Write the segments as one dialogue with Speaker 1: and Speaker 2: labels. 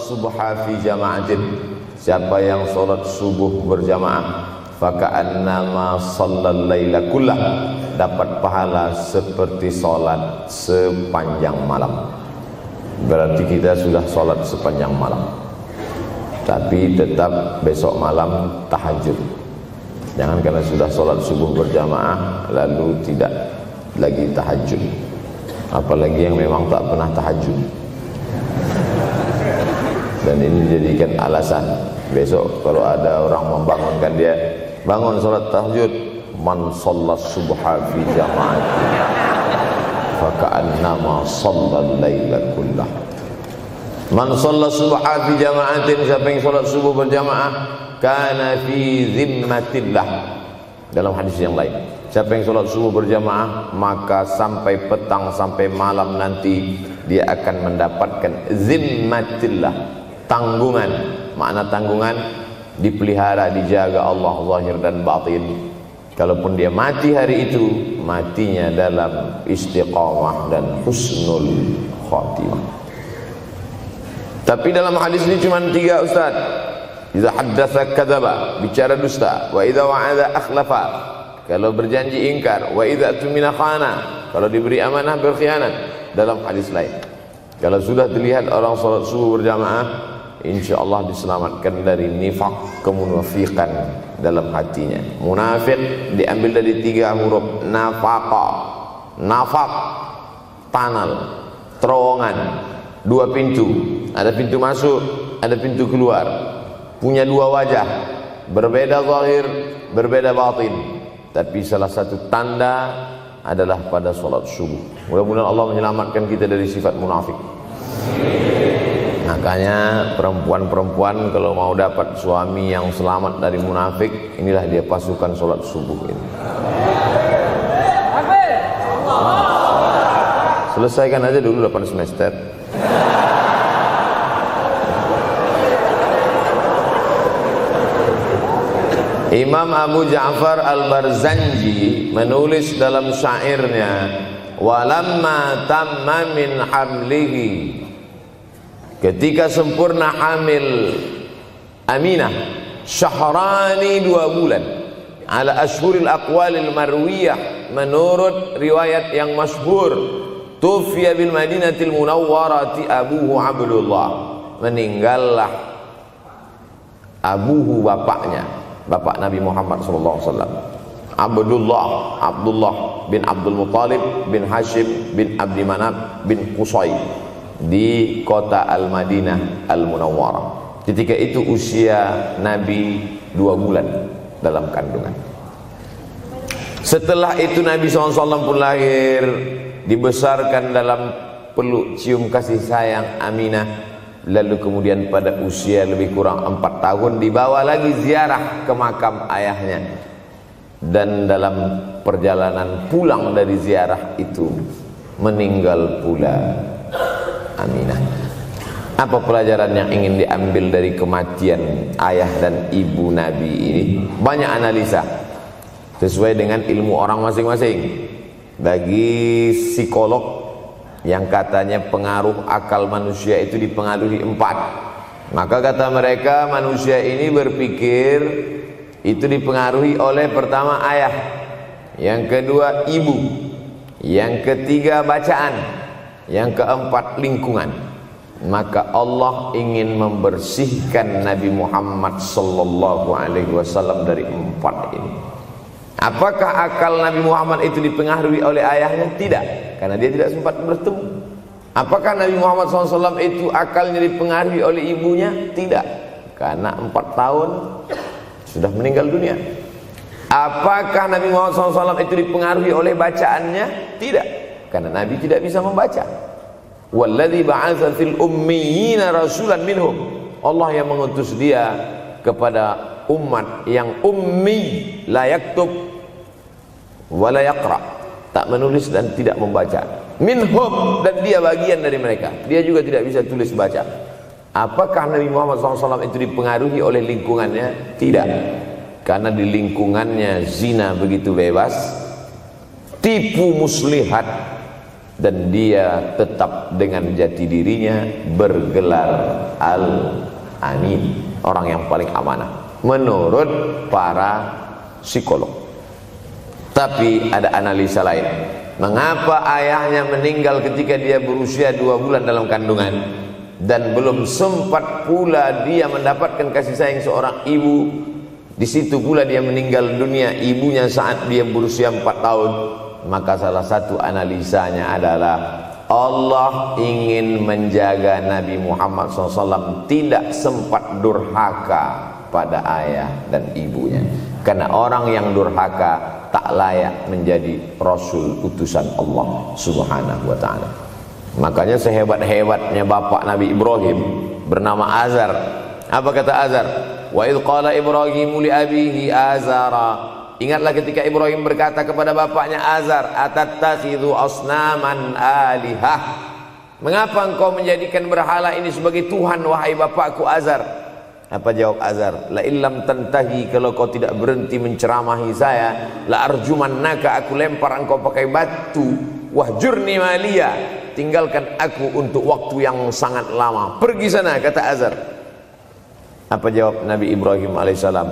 Speaker 1: subha fi jama'atin, siapa yang salat subuh berjamaah, faka'annama shallal laila kullah, dapat pahala seperti salat sepanjang malam. Berarti kita sudah salat sepanjang malam, tapi tetap besok malam tahajud. Jangan karena sudah salat subuh berjamaah lalu tidak lagi tahajud. Apalagi yang memang tak pernah tahajud, dan ini dijadikan alasan. Besok kalau ada orang membangunkan dia, bangun salat tahajud, man shallas subha fi jama'atin faka'annama shallal laila kullah. Man shallas subha fi jama'atin, siapa yang salat subuh berjamaah, kana fi zimmatillah. Dalam hadis yang lain, siapa yang salat subuh berjamaah, maka sampai petang sampai malam nanti dia akan mendapatkan zimmatillah, tanggungan. Makna tanggungan, dipelihara, dijaga Allah zahir dan batin. Kalaupun dia mati hari itu, matinya dalam istiqamah dan husnul khatimah. Tapi dalam hadis ini cuma 3 Ustaz. Idza haddatsa kadzaba, bicara dusta. Wa idza wa'ada akhlafa, kalau berjanji ingkar. Wa idza tumina khana, kalau diberi amanah berkhianat. Dalam hadis lain, kalau sudah dilihat orang salat subuh berjamaah, insyaallah diselamatkan dari nifaq, kemunafikan dalam hatinya. Munafik diambil dari 3 huruf, nafaqa. Nafaq, tunnel, terowongan, 2 pintu. Ada pintu masuk, ada pintu keluar. Punya 2 wajah, berbeda zahir, berbeda batin. Tapi salah satu tanda adalah pada salat subuh. Mudah-mudahan Allah menyelamatkan kita dari sifat munafik. Makanya perempuan-perempuan kalau mau dapat suami yang selamat dari munafik, inilah dia pasukan salat subuh ini. Selesaikan aja dulu 8 semester. Imam Abu Ja'far Al-Barzanji menulis dalam syairnya, walamma tamma min hamlihi, ketika sempurna hamil Aminah, syahrani 2 bulan, ala ashhuril aqwalil marwiyah, menurut riwayat yang masyhur, tufiya bil madinatil munawwarati abuhu Abdullah, meninggallah abuhu, bapaknya, bapak Nabi Muhammad SAW, Abdullah bin Abdul Muttalib bin Hashim bin Abdi Manaf bin Qusay, di kota Al-Madinah Al-Munawwarah. Ketika itu usia Nabi 2 bulan dalam kandungan. Setelah itu Nabi SAW pun lahir, dibesarkan dalam peluk cium kasih sayang Aminah. Lalu kemudian pada usia lebih kurang 4 tahun dibawa lagi ziarah ke makam ayahnya. Dan dalam perjalanan pulang dari ziarah itu meninggal pula Aminah. Apa pelajaran yang ingin diambil dari kematian ayah dan ibu Nabi ini? Banyak analisa sesuai dengan ilmu orang masing-masing. Bagi psikolog yang katanya pengaruh akal manusia itu dipengaruhi 4, maka kata mereka manusia ini berpikir itu dipengaruhi oleh pertama ayah, yang kedua ibu, yang ketiga bacaan, yang keempat lingkungan. Maka Allah ingin membersihkan Nabi Muhammad sallallahu alaihi wasallam dari 4 ini. Apakah akal Nabi Muhammad itu dipengaruhi oleh ayahnya? Tidak, karena dia tidak sempat bertemu. Apakah Nabi Muhammad SAW itu akalnya dipengaruhi oleh ibunya? Tidak, karena 4 tahun sudah meninggal dunia. Apakah Nabi Muhammad SAW itu dipengaruhi oleh bacaannya? Tidak, karena Nabi tidak bisa membaca. Walladzi ba'atsa fil ummiyina rasulan minhum, Allah yang mengutus dia kepada umat yang ummi, la yaktub wa la yaqra, tak menulis dan tidak membaca. Minhum, dan dia bagian dari mereka, dia juga tidak bisa tulis baca. Apakah Nabi Muhammad SAW itu dipengaruhi oleh lingkungannya? Tidak, karena di lingkungannya zina begitu bebas, tipu muslihat, dan dia tetap dengan jati dirinya bergelar Al-Amin, orang yang paling amanah menurut para psikolog. Tapi ada analisa lain, mengapa ayahnya meninggal ketika dia berusia 2 bulan dalam kandungan, dan belum sempat pula dia mendapatkan kasih sayang seorang ibu. Di situ pula dia meninggal dunia, ibunya saat dia berusia 4 tahun. Maka salah satu analisanya adalah Allah ingin menjaga Nabi Muhammad SAW tidak sempat durhaka pada ayah dan ibunya, karena orang yang durhaka tak layak menjadi Rasul utusan Allah Subhanahu wa ta'ala. Makanya sehebat-hebatnya bapak Nabi Ibrahim bernama Azar. Apa kata Azar? Wa idh qala Ibrahimu li abihi Azara. Ingatlah ketika Ibrahim berkata kepada bapaknya Azar, atattakhidhu asnaman alihah. Mengapa engkau menjadikan berhala ini sebagai Tuhan wahai bapakku Azar? Apa jawab Azar? La illam tantahi, kalau kau tidak berhenti menceramahi saya, la arjumannaka, aku lempar engkau pakai batu. Wahjurni maliya, tinggalkan aku untuk waktu yang sangat lama. Pergi sana, kata Azar. Apa jawab Nabi Ibrahim alaihissalam?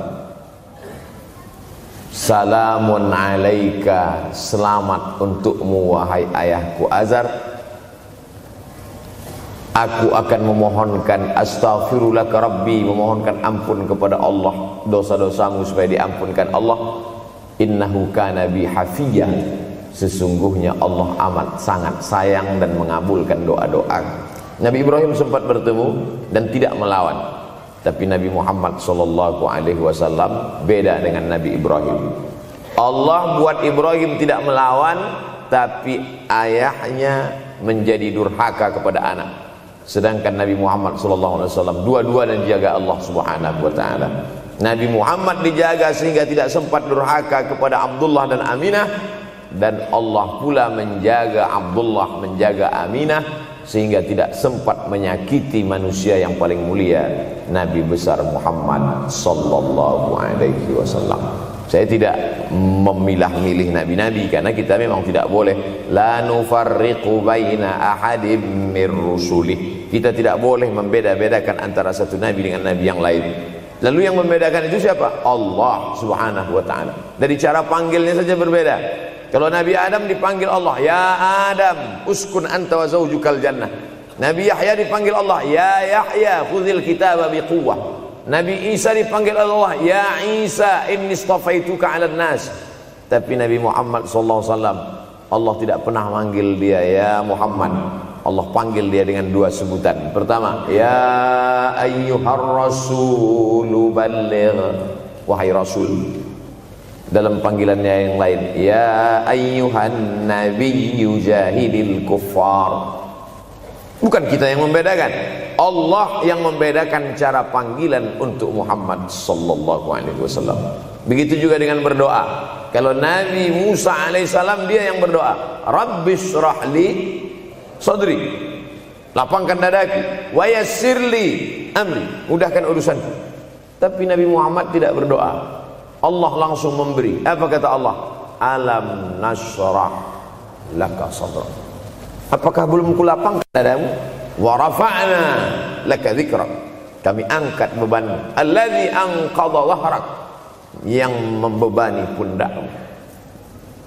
Speaker 1: Salamun alaika, selamat untukmu wahai ayahku Azar. Aku akan memohonkan astaghfirulaka rabbi, memohonkan ampun kepada Allah dosa-dosamu supaya diampunkan Allah. Innahu kana bi hafiyya, sesungguhnya Allah amat sangat sayang dan mengabulkan doa-doa. Nabi Ibrahim sempat bertemu dan tidak melawan, tapi Nabi Muhammad SAW beda dengan Nabi Ibrahim. Allah buat Ibrahim tidak melawan, tapi ayahnya menjadi durhaka kepada anak. Sedangkan Nabi Muhammad SAW dua-duanya dijaga Allah Subhanahu wa ta'ala. Nabi Muhammad dijaga sehingga tidak sempat durhaka kepada Abdullah dan Aminah, dan Allah pula menjaga Abdullah, menjaga Aminah, sehingga tidak sempat menyakiti manusia yang paling mulia, Nabi besar Muhammad sallallahu alaihi wasallam. Saya tidak memilah-milih nabi-nabi, karena kita memang tidak boleh la nufarriqu baina ahadim mir rusulih. Kita tidak boleh membeda-bedakan antara satu nabi dengan nabi yang lain. Lalu yang membedakan itu siapa? Allah Subhanahu wa ta'ala. Dari cara panggilnya saja berbeda. Kalau Nabi Adam dipanggil Allah, ya Adam uskun anta wa zawjukal jannah. Nabi Yahya dipanggil Allah, ya Yahya khudhil kitaba biquwwah. Nabi Isa dipanggil Allah, ya Isa inni istafaituka 'alan nas. Tapi Nabi Muhammad SAW, Allah tidak pernah manggil dia ya Muhammad. Allah panggil dia dengan dua sebutan. Pertama, ya ayyuhar rasulu balligh, wahai rasul. Dalam panggilannya yang lain, ya ayyuhan nabiyyu jahidil kuffar. Bukan kita yang membedakan, Allah yang membedakan cara panggilan untuk Muhammad sallallahu alaihi wasallam. Begitu juga dengan berdoa. Kalau Nabi Musa alaihissalam, dia yang berdoa, Rabbis shrahli sadri, lapangkan dadaku, wa yassirli amri, mudahkan urusanku. Tapi Nabi Muhammad tidak berdoa, Allah langsung memberi. Apa kata Allah? Alam nashrah laka sadrak. Apakah belum kulapangkan dadamu? Wa rafa'na laka dzikrak, kami angkat bebanmu. Alladzi anqadha dhahrak, yang membebani pundakmu.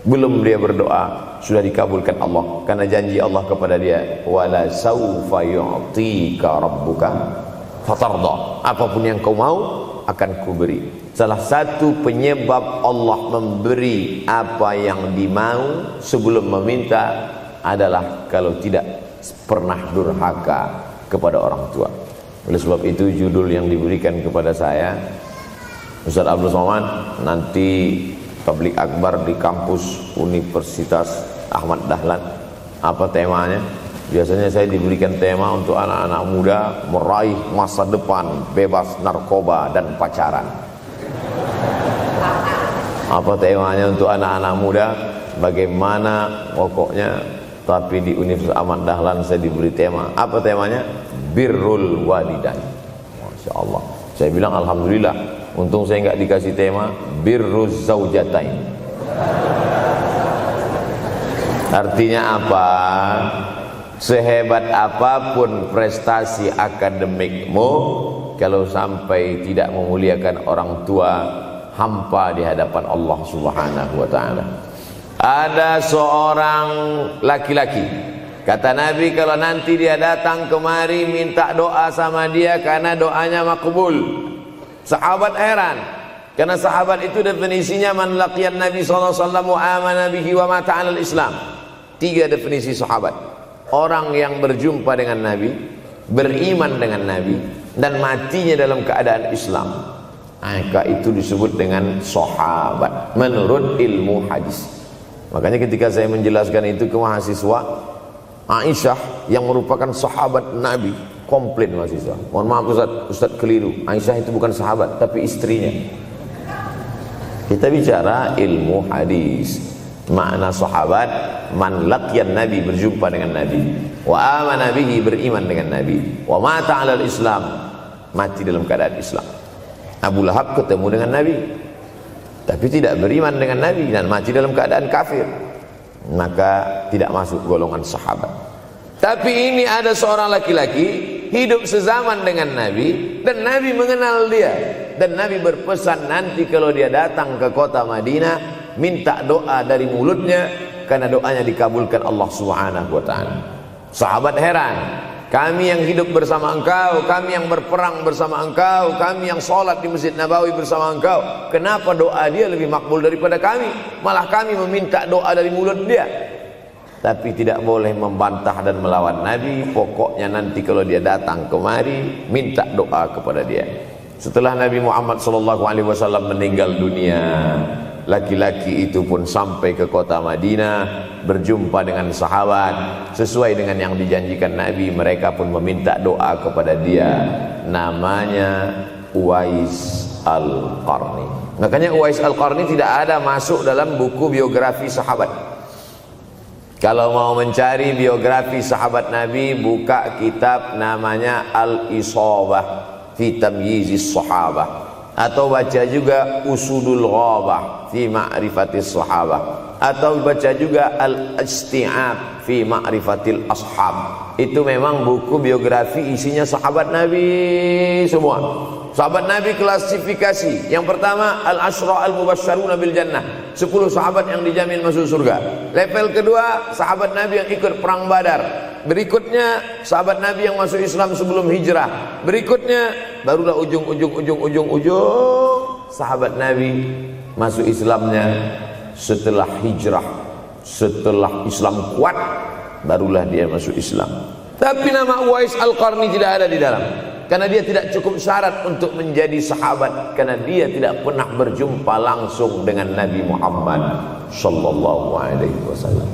Speaker 1: Belum dia berdoa, sudah dikabulkan Allah, karena janji Allah kepada dia, wala saufa yu'tika rabbuka fatarda, apapun yang kau mau akan kuberi. Salah satu penyebab Allah memberi apa yang dimau sebelum meminta adalah kalau tidak pernah durhaka kepada orang tua. Oleh sebab itu judul yang diberikan kepada saya, Ustaz Abdul Somad, nanti tabligh akbar di kampus Universitas Ahmad Dahlan. Apa temanya? Biasanya saya diberikan tema untuk anak-anak muda meraih masa depan bebas narkoba dan pacaran. Apa temanya untuk anak-anak muda? Bagaimana pokoknya. Tapi di Universitas Ahmad Dahlan saya diberi tema. Apa temanya? Birrul walidain. Masya Allah. Saya bilang alhamdulillah, untung saya nggak dikasih tema birruz zaujatain. Artinya apa? Sehebat apapun prestasi akademikmu, kalau sampai tidak memuliakan orang tua, hampa di hadapan Allah Subhanahu wa taala. Ada seorang laki-laki, kata Nabi, kalau nanti dia datang kemari minta doa sama dia karena doanya makbul. Sahabat heran, karena sahabat itu definisinya man laqiyan Nabi sallallahu alaihi wasallam wa amana bihi wa mata 'alal Islam. 3 definisi sahabat: orang yang berjumpa dengan Nabi, beriman dengan Nabi, dan matinya dalam keadaan Islam. Maka itu disebut dengan sahabat menurut ilmu hadis. Makanya ketika saya menjelaskan itu ke mahasiswa, Aisyah yang merupakan sahabat Nabi, komplain mahasiswa, mohon maaf Ustaz keliru, Aisyah itu bukan sahabat tapi istrinya. Kita bicara ilmu hadis. Makna sahabat, man laqiyan Nabi, berjumpa dengan Nabi, wa amana bihi, beriman dengan Nabi, wa mata 'alal Islam, mati dalam keadaan Islam. Abu Lahab ketemu dengan Nabi tapi tidak beriman dengan Nabi dan mati dalam keadaan kafir, maka tidak masuk golongan sahabat. Tapi ini ada seorang laki-laki hidup sezaman dengan Nabi dan Nabi mengenal dia, dan Nabi berpesan nanti kalau dia datang ke kota Madinah minta doa dari mulutnya karena doanya dikabulkan Allah Subhanahu wa taala. Sahabat heran, kami yang hidup bersama engkau, kami yang berperang bersama engkau, kami yang sholat di Masjid Nabawi bersama engkau, kenapa doa dia lebih makbul daripada kami? Malah kami meminta doa dari mulut dia. Tapi tidak boleh membantah dan melawan Nabi. Pokoknya nanti kalau dia datang kemari minta doa kepada dia. Setelah Nabi Muhammad SAW meninggal dunia, laki-laki itu pun sampai ke kota Madinah, berjumpa dengan sahabat. Sesuai dengan yang dijanjikan Nabi, mereka pun meminta doa kepada dia. Namanya Uwais Al-Qarni. Makanya Uwais Al-Qarni tidak ada masuk dalam buku biografi sahabat. Kalau mau mencari biografi sahabat Nabi, buka kitab namanya Al-Isabah fi Tamyizis Sahabah, atau baca juga Usudul Ghabah fi Ma'rifatis Sahabah, atau baca juga Al-Isti'ab fi Ma'rifatil Ashab. Itu memang buku biografi isinya sahabat Nabi semua. Sahabat Nabi klasifikasi. Yang pertama, Al-Ashra Al-Mubashsharuna bil Jannah, 10 sahabat yang dijamin masuk surga. Level kedua, sahabat Nabi yang ikut perang Badar. Berikutnya, sahabat Nabi yang masuk Islam sebelum hijrah. Berikutnya, barulah ujung sahabat Nabi masuk Islamnya setelah hijrah, setelah Islam kuat, barulah dia masuk Islam. Tapi nama Uwais Al-Qarni tidak ada di dalam, karena dia tidak cukup syarat untuk menjadi sahabat, karena dia tidak pernah berjumpa langsung dengan Nabi Muhammad sallallahu alaihi wasallam.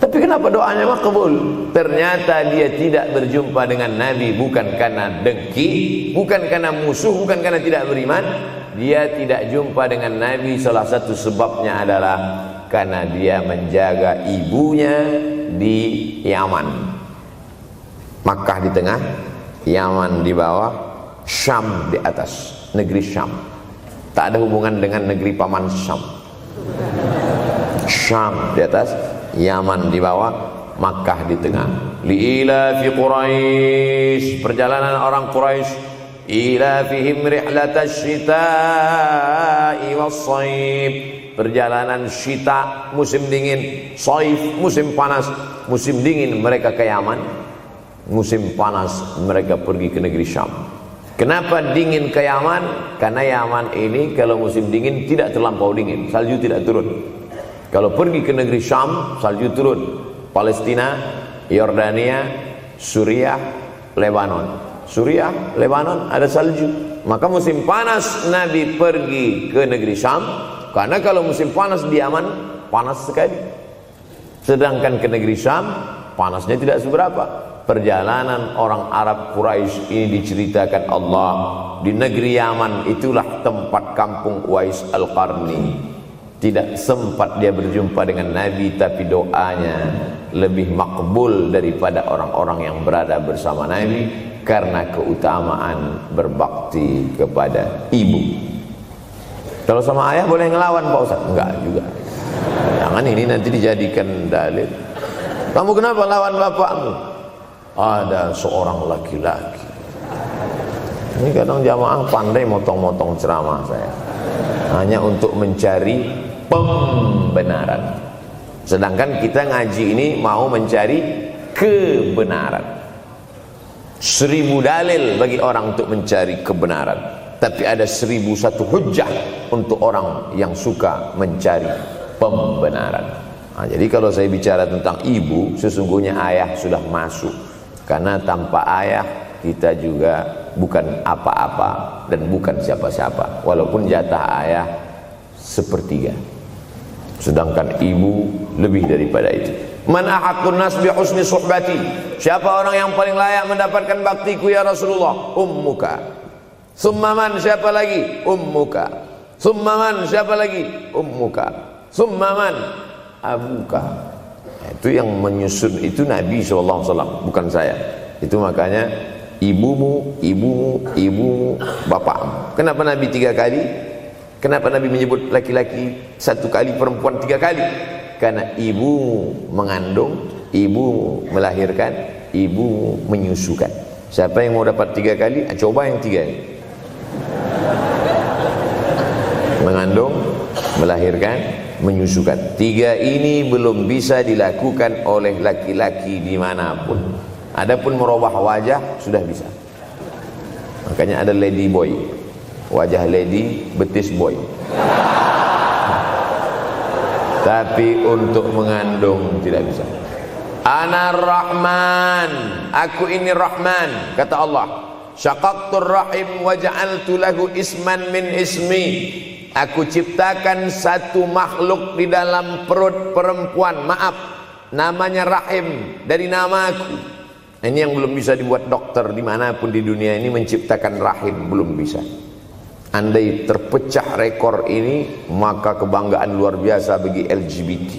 Speaker 1: Tapi kenapa doanya makbul? Ternyata dia tidak berjumpa dengan Nabi bukan karena dengki, bukan karena musuh, bukan karena tidak beriman. Dia tidak jumpa dengan Nabi, salah satu sebabnya adalah karena dia menjaga ibunya di Yaman. Makkah di tengah, Yaman di bawah, Syam di atas, negeri Syam. Tak ada hubungan dengan negeri paman Syam. Syam di atas, Yaman di bawah, Makkah di tengah. Liila fi Quraisy, perjalanan orang Quraisy. Ila fihim rihlatash shita'i was-shaib, perjalanan syita musim dingin, shaif musim panas. Musim dingin mereka ke Yaman, musim panas mereka pergi ke negeri Syam. Kenapa dingin ke Yaman? Karena Yaman ini kalau musim dingin tidak terlampau dingin, salju tidak turun. Kalau pergi ke negeri Syam, salju turun. Palestina, Yordania, Suriah, Lebanon. Suriah, Lebanon ada salju. Maka musim panas Nabi pergi ke negeri Syam, karena kalau musim panas di Yaman panas sekali. Sedangkan ke negeri Syam panasnya tidak seberapa. Perjalanan orang Arab Quraisy ini diceritakan Allah, di negeri Yaman itulah tempat kampung Uwais Al-Qarni. Tidak sempat dia berjumpa dengan Nabi, tapi doanya lebih makbul daripada orang-orang yang berada bersama Nabi, karena keutamaan berbakti kepada ibu. Kalau sama ayah boleh ngelawan Pak Ustaz? Enggak juga. Jangan ini nanti dijadikan dalil. Kamu kenapa lawan bapakmu? Ada seorang laki-laki. Ini kadang jamaah pandai motong-motong ceramah saya, hanya untuk mencari pembenaran. Sedangkan kita ngaji ini mau mencari kebenaran. 1000 dalil bagi orang untuk mencari kebenaran, tapi ada 1001 hujjah untuk orang yang suka mencari pembenaran. Nah, jadi kalau saya bicara tentang ibu, sesungguhnya ayah sudah masuk, karena tanpa ayah kita juga bukan apa-apa dan bukan siapa-siapa, walaupun jatah ayah 1/3, sedangkan ibu lebih daripada itu. Man ahaqqun nas bi husni suhbati, siapa orang yang paling layak mendapatkan baktiku ya Rasulullah? Ummuka. Summa man, siapa lagi? Ummuka. Summa man, siapa lagi? Ummuka. Summa man, abuka. Itu yang menyusun itu Nabi SAW, bukan saya. Itu makanya ibumu, ibumu, ibumu, bapakmu. Kenapa Nabi 3 kali? Kenapa Nabi menyebut laki-laki 1 kali, perempuan 3 kali? Karena ibumu mengandung, ibumu melahirkan, ibumu menyusukan. Siapa yang mau dapat 3 kali? Coba yang 3 ini. Mengandung, melahirkan, menyusukan. 3 ini belum bisa dilakukan oleh laki-laki dimanapun. Adapun merubah wajah sudah bisa. Makanya ada lady boy, wajah lady, betis boy. Tapi untuk mengandung tidak bisa. Ana Rahman, aku ini Rahman, kata Allah. Syaqaqtur rahim wa ja'altu lahu isman min ismi. Aku ciptakan satu makhluk di dalam perut perempuan, maaf, namanya rahim, dari namaku. Ini yang belum bisa dibuat dokter dimanapun di dunia ini, menciptakan rahim, belum bisa. Andai terpecah rekor ini, maka kebanggaan luar biasa bagi LGBT.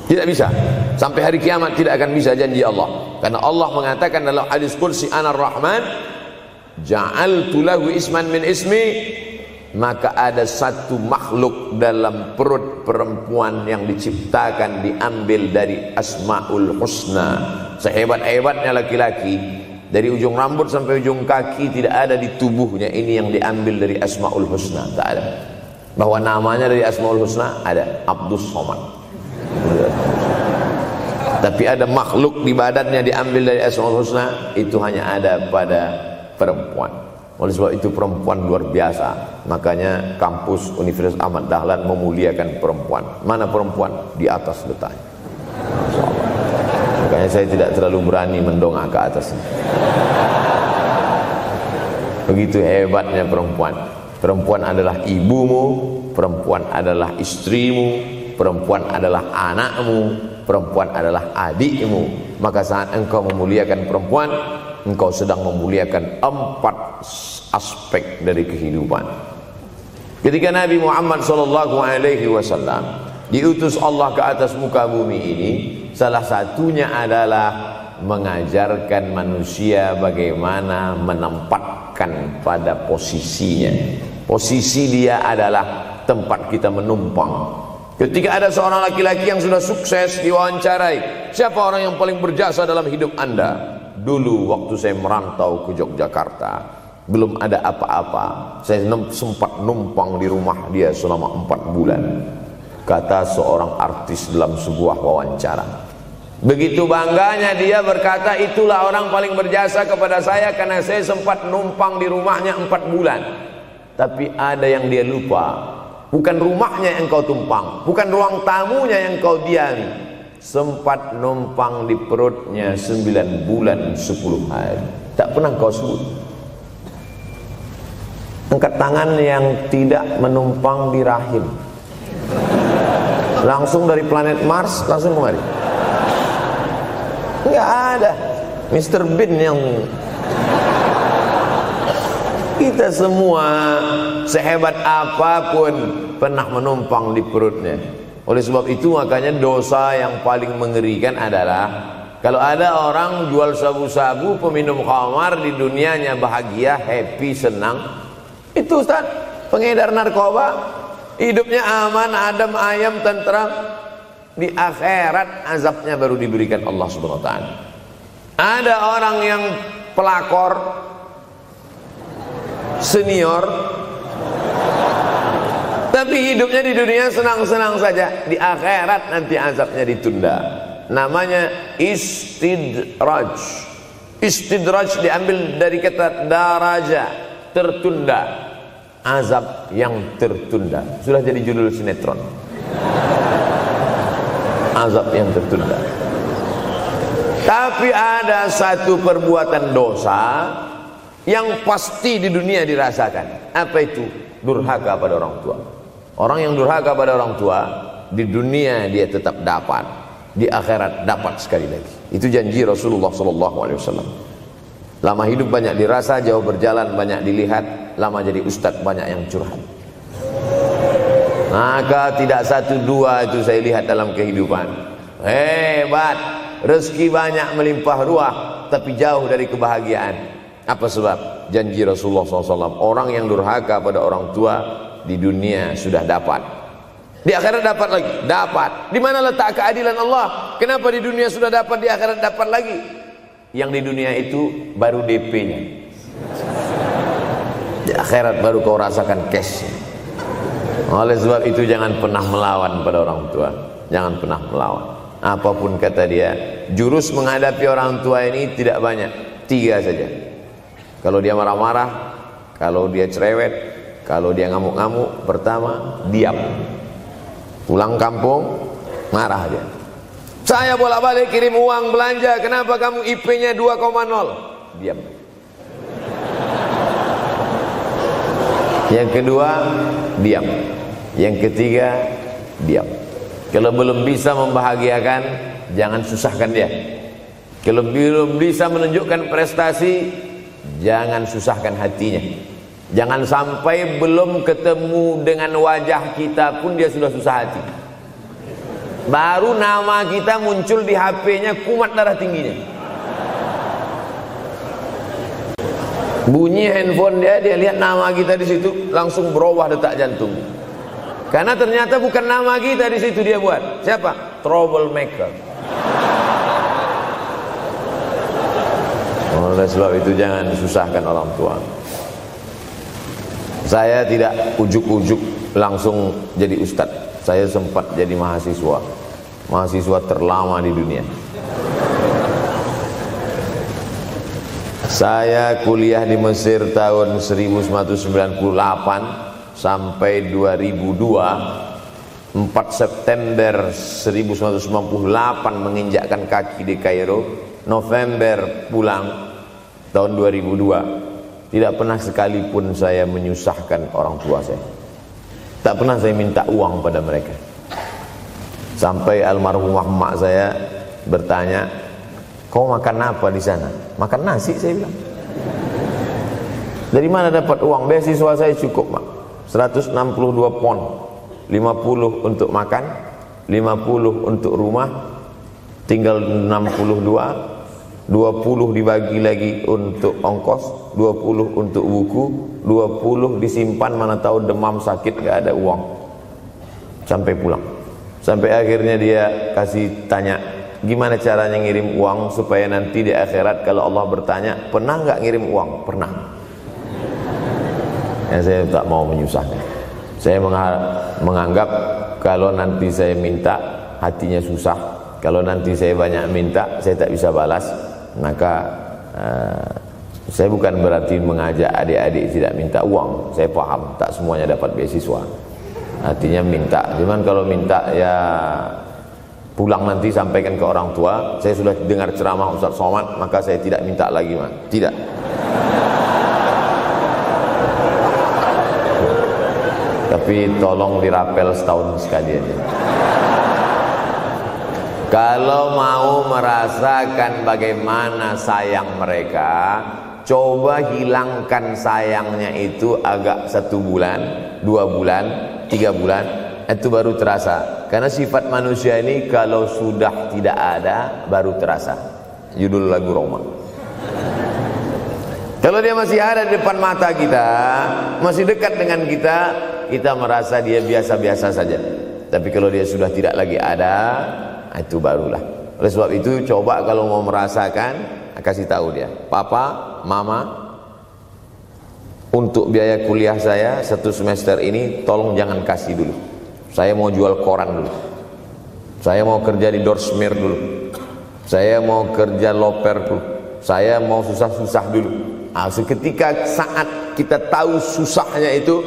Speaker 1: Tidak bisa, sampai hari kiamat tidak akan bisa, janji Allah. Karena Allah mengatakan dalam hadis qudsi, Ana Rahman ja'altu lahu isman min ismi. Maka ada satu makhluk dalam perut perempuan yang diciptakan, diambil dari Asmaul Husna. Sehebat-hebatnya laki-laki, dari ujung rambut sampai ujung kaki tidak ada di tubuhnya ini yang diambil dari Asmaul Husna, tak ada. Bahwa namanya dari Asmaul Husna ada, Abdus Somad. Tapi ada makhluk di badannya diambil dari Asmaul Husna, itu hanya ada pada perempuan. Oleh sebab itu perempuan luar biasa. Makanya kampus Universitas Ahmad Dahlan memuliakan perempuan. Mana perempuan? Di atas letaknya. Makanya saya tidak terlalu berani mendongak ke atas. Begitu hebatnya perempuan. Perempuan adalah ibumu, perempuan adalah istrimu, perempuan adalah anakmu, perempuan adalah adikmu. Maka saat engkau memuliakan perempuan, engkau sedang memuliakan 4 aspek dari kehidupan. Ketika Nabi Muhammad SAW diutus Allah ke atas muka bumi ini, salah satunya adalah mengajarkan manusia bagaimana menempatkan pada posisinya. Posisi dia adalah tempat kita menumpang. Ketika ada seorang laki-laki yang sudah sukses diwawancarai, siapa orang yang paling berjasa dalam hidup Anda? Dulu waktu saya merantau ke Yogyakarta, belum ada apa-apa, saya sempat numpang di rumah dia selama 4 bulan, kata seorang artis dalam sebuah wawancara. Begitu bangganya dia berkata, itulah orang paling berjasa kepada saya karena saya sempat numpang di rumahnya 4 bulan. Tapi ada yang dia lupa, bukan rumahnya yang kau tumpang, bukan ruang tamunya yang kau diami, sempat numpang di perutnya 9 bulan 10 hari. Tak pernah kau sebut. Angkat tangan yang tidak menumpang di rahim, langsung dari planet Mars langsung kemari. Enggak ada. Mr. Bean yang kita semua sehebat apapun pernah menumpang di perutnya. Oleh sebab itu makanya dosa yang paling mengerikan adalah kalau ada orang jual sabu-sabu, peminum khamar, di dunianya bahagia, happy, senang. Itu Ustaz, pengedar narkoba hidupnya aman, adem, ayam, tentram. Di akhirat azabnya baru diberikan Allah Subhanahu wa taala. Ada orang yang pelakor senior, tapi hidupnya di dunia senang-senang saja. Di akhirat nanti azabnya ditunda. Namanya istidraj. Istidraj diambil dari kata daraja, tertunda. Azab yang tertunda. Sudah jadi judul sinetron. Azab yang tertunda. Tapi ada satu perbuatan dosa yang pasti di dunia dirasakan. Apa itu? Durhaka pada orang tua. Orang yang durhaka pada orang tua, di dunia dia tetap dapat, di akhirat dapat sekali lagi. Itu janji Rasulullah SAW. Lama hidup banyak dirasa, jauh berjalan banyak dilihat, lama jadi ustadz banyak yang curhat. Maka tidak satu dua itu saya lihat dalam kehidupan. Hebat, rezeki banyak melimpah ruah, tapi jauh dari kebahagiaan. Apa sebab? Janji Rasulullah SAW. Orang yang durhaka pada orang tua di dunia sudah dapat, di akhirat dapat lagi. Dapat. Di mana letak keadilan Allah? Kenapa di dunia sudah dapat, di akhirat dapat lagi? Yang di dunia itu baru DP-nya, di akhirat baru kau rasakan cash-nya. Oleh sebab itu jangan pernah melawan pada orang tua. Jangan pernah melawan. Apapun kata dia, jurus menghadapi orang tua ini tidak banyak, 3 saja. Kalau dia marah-marah, kalau dia cerewet, kalau dia ngamuk-ngamuk, pertama diam. Pulang kampung marah dia. Saya bolak-balik kirim uang belanja, kenapa kamu IP-nya 2,0? Diam. Yang kedua, diam. Yang ketiga, diam. Kalau belum bisa membahagiakan, jangan susahkan dia. Kalau belum bisa menunjukkan prestasi, jangan susahkan hatinya. Jangan sampai belum ketemu dengan wajah kita pun dia sudah susah hati. Baru nama kita muncul di HP-nya, kumat darah tingginya. Bunyi handphone dia lihat nama kita di situ, langsung berubah detak jantung. Karena ternyata bukan nama kita di situ dia buat. Siapa? Troublemaker. Oleh sebab itu jangan susahkan orang tua. Saya tidak ujuk-ujuk langsung jadi ustadz. Saya sempat jadi mahasiswa terlama di dunia. Saya kuliah di Mesir tahun 1998 sampai 2002. 4 September 1998 menginjakkan kaki di Kairo. November pulang tahun 2002. Tidak pernah sekalipun saya menyusahkan orang tua saya. Tak pernah saya minta uang pada mereka. Sampai almarhumah emak saya bertanya, kau makan apa di sana? Makan nasi, saya bilang. Dari mana dapat uang? Beasiswa saya cukup, Mak. 162 pon. 50 untuk makan, 50 untuk rumah, tinggal 62. 20 dibagi lagi untuk ongkos, 20 untuk buku, 20 disimpan, mana tahu demam sakit gak ada uang. Sampai pulang. Sampai akhirnya dia kasih tanya, gimana caranya ngirim uang supaya nanti di akhirat kalau Allah bertanya, pernah gak ngirim uang? Pernah. Ya, saya tak mau menyusahkan. Saya menganggap kalau nanti saya minta hatinya susah, kalau nanti saya banyak minta saya tak bisa balas. Maka saya bukan berarti mengajak adik-adik tidak minta uang. Saya paham tak semuanya dapat beasiswa, artinya minta. Cuman kalau minta ya pulang nanti sampaikan ke orang tua, saya sudah dengar ceramah Ustaz Somad, maka saya tidak minta lagi, Man. Tidak. Tapi tolong dirapel setahun sekali aja. Kalau mau merasakan bagaimana sayang mereka, coba hilangkan sayangnya itu agak 1 bulan, 2 bulan, 3 bulan, itu baru terasa. Karena sifat manusia ini kalau sudah tidak ada baru terasa. Judul lagu Roma. Kalau dia masih ada di depan mata kita, masih dekat dengan kita, kita merasa dia biasa-biasa saja. Tapi kalau dia sudah tidak lagi ada, itu barulah. Oleh sebab itu coba kalau mau merasakan, kasih tahu dia, papa, mama, untuk biaya kuliah saya 1 semester ini tolong jangan kasih dulu. Saya mau jual koran dulu. Saya mau kerja di Dorsmir dulu. Saya mau kerja loper dulu. Saya mau susah-susah dulu. Seketika saat kita tahu susahnya itu,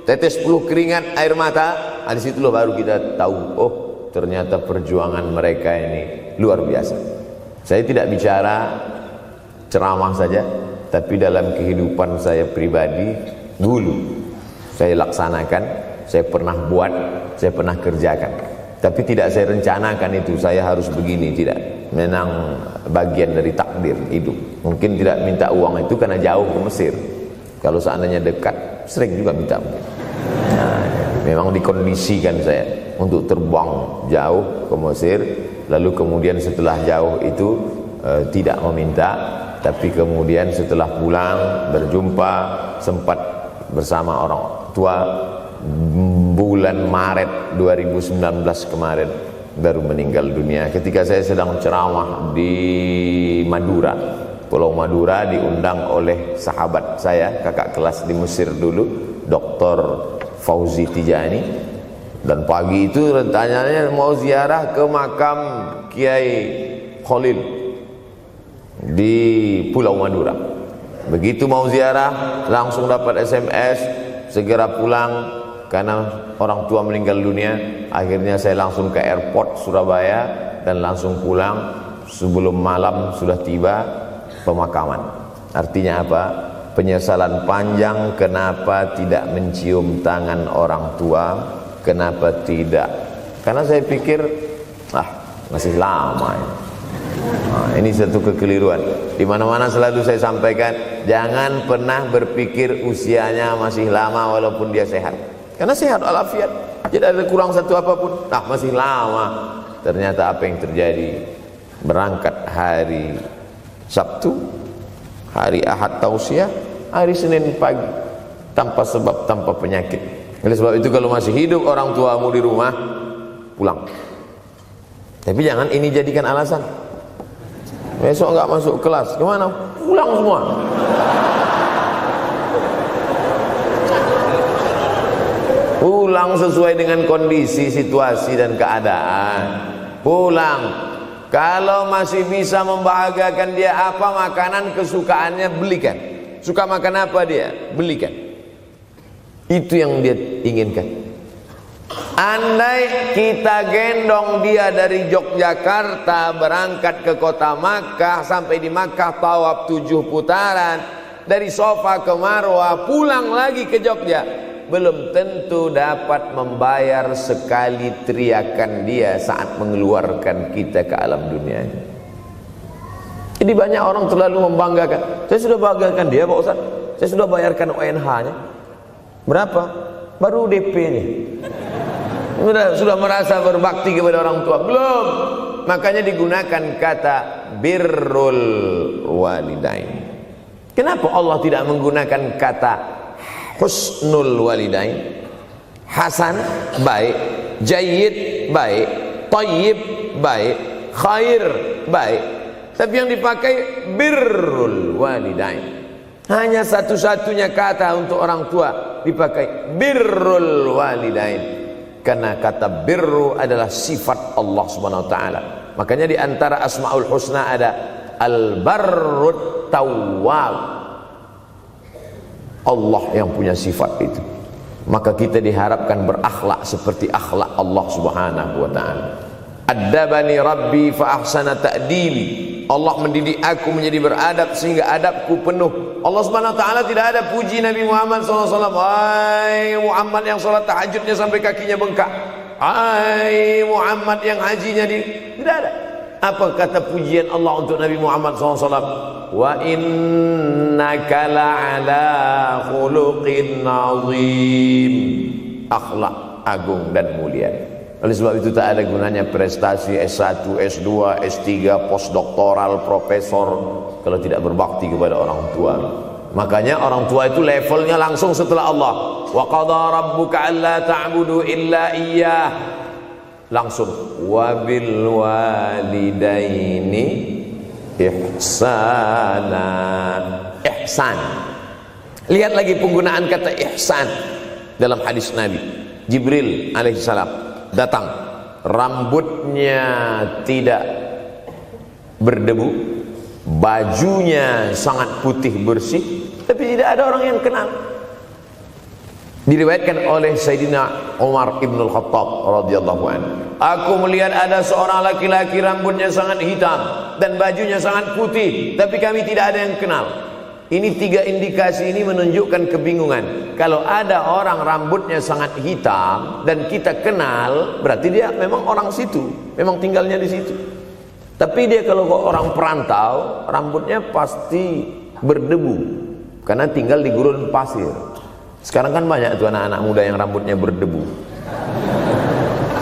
Speaker 1: tetes peluh keringat, air mata, di situlah baru kita tahu, oh ternyata perjuangan mereka ini luar biasa. Saya tidak bicara ceramah saja, tapi dalam kehidupan saya pribadi dulu saya laksanakan, saya pernah buat, saya pernah kerjakan. Tapi tidak saya rencanakan itu, saya harus begini, tidak. Memang bagian dari takdir hidup. Mungkin tidak minta uang itu karena jauh ke Mesir. Kalau seandainya dekat, sering juga minta. Nah, memang dikondisikan saya untuk terbang jauh ke Mesir. Lalu kemudian setelah jauh itu tidak meminta. Tapi kemudian setelah pulang, berjumpa, sempat bersama orang tua. Bulan Maret 2019 kemarin baru meninggal dunia ketika saya sedang ceramah di Madura, Pulau Madura, diundang oleh sahabat saya, kakak kelas di Mesir dulu, Dr. Fauzi Tijani. Dan pagi itu rencananya mau ziarah ke makam Kiai Khalil di Pulau Madura. Begitu mau ziarah langsung dapat SMS segera pulang karena orang tua meninggal dunia. Akhirnya saya langsung ke airport Surabaya dan langsung pulang. Sebelum malam sudah tiba pemakaman. Artinya apa? Penyesalan panjang, kenapa tidak mencium tangan orang tua, kenapa tidak? Karena saya pikir masih lama ya. Ini satu kekeliruan. Di mana-mana selalu saya sampaikan, jangan pernah berpikir usianya masih lama walaupun dia sehat. Karena sehat walafiat, tidak ada kurang satu apapun. Masih lama. Ternyata apa yang terjadi? Berangkat hari Sabtu, hari Ahad tausiah, hari Senin pagi, tanpa sebab, tanpa penyakit. Oleh sebab itu kalau masih hidup orang tuamu di rumah, pulang. Tapi jangan ini jadikan alasan. Besok enggak masuk kelas, kemana? Pulang semua. Pulang sesuai dengan kondisi, situasi dan keadaan. Pulang. Kalau masih bisa membahagiakan dia apa makanan kesukaannya, belikan. Suka makan apa dia? Belikan. Itu yang dia inginkan. Andai kita gendong dia dari Yogyakarta berangkat ke kota Makkah, sampai di Makkah tawaf 7 putaran, dari Safa ke Marwah, pulang lagi ke Jogja, belum tentu dapat membayar sekali teriakan dia saat mengeluarkan kita ke alam dunia. Jadi banyak orang terlalu membanggakan. Saya sudah banggakan dia Pak Ustaz, saya sudah bayarkan ONH-nya. Berapa? Baru DP-nya. Sudah merasa berbakti kepada orang tua? Belum. Makanya digunakan kata birrul walidain. Kenapa Allah tidak menggunakan kata husnul walidain? Hasan baik, jayyid baik, thayyib baik, khair baik. Tapi yang dipakai birrul walidain. Hanya satu-satunya kata untuk orang tua dipakai birrul walidain. Karena kata birru adalah sifat Allah Subhanahu wa taala. Makanya di antara Asmaul Husna ada Al-Barrut Tawwab. Allah yang punya sifat itu. Maka kita diharapkan berakhlak seperti akhlak Allah Subhanahu wa taala. Addabani Rabbi fa ahsana ta'dili. Allah mendidik aku menjadi beradab sehingga adabku penuh. Allah Subhanahu wa taala tidak ada puji Nabi Muhammad SAW. Hai Muhammad yang salat tahajudnya sampai kakinya bengkak. Hai Muhammad yang hajinya tidak ada. Apa kata pujian Allah untuk Nabi Muhammad SAW? Wa innaka la'ala khuluqin azim. Akhlak agung dan mulia. Oleh sebab itu tak ada gunanya prestasi S1, S2, S3, postdoktoral, profesor kalau tidak berbakti kepada orang tua. Makanya orang tua itu levelnya langsung setelah Allah. Wa qadha rabbuka alla ta'budu illa iyyah. Langsung wabil walidaini ihsana. Ihsan. Lihat lagi penggunaan kata ihsan dalam hadis Nabi. Jibril alaihissalam datang, rambutnya tidak berdebu, bajunya sangat putih bersih, tapi tidak ada orang yang kenal. Diriwayatkan oleh Sayyidina Umar ibn al-Khattab radhiyallahu anhu, aku melihat ada seorang laki-laki rambutnya sangat hitam dan bajunya sangat putih, tapi kami tidak ada yang kenal. Ini tiga indikasi ini menunjukkan kebingungan. Kalau ada orang rambutnya sangat hitam dan kita kenal, berarti dia memang orang situ, memang tinggalnya di situ. Tapi dia kalau orang perantau, rambutnya pasti berdebu karena tinggal di gurun pasir. Sekarang kan banyak tuh anak-anak muda yang rambutnya berdebu.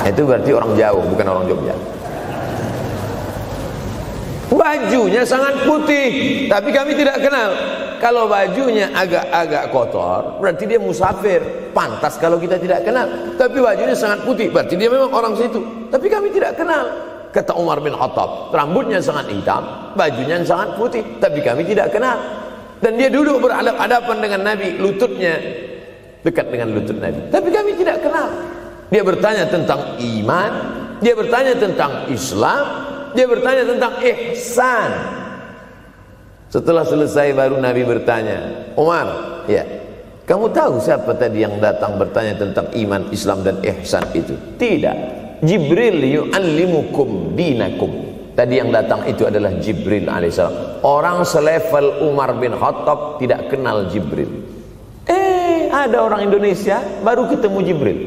Speaker 1: Itu berarti orang jauh, bukan orang Jogja. Bajunya sangat putih, tapi kami tidak kenal. Kalau bajunya agak-agak kotor, berarti dia musafir. Pantas kalau kita tidak kenal. Tapi bajunya sangat putih, berarti dia memang orang situ. Tapi kami tidak kenal. Kata Umar bin Khattab, rambutnya sangat hitam, bajunya sangat putih, tapi kami tidak kenal. Dan dia duduk berhadapan-hadapan dengan Nabi, lututnya dekat dengan lutut Nabi, tapi kami tidak kenal. Dia bertanya tentang iman, dia bertanya tentang Islam, dia bertanya tentang ihsan. Setelah selesai baru Nabi bertanya, Umar, ya, kamu tahu siapa tadi yang datang bertanya tentang iman, Islam dan ihsan itu? Tidak, Jibril yu'allimukum dinakum. Tadi yang datang itu adalah Jibril alaihissalam. Orang selevel Umar bin Khattab tidak kenal Jibril. Ada orang Indonesia baru ketemu Jibril.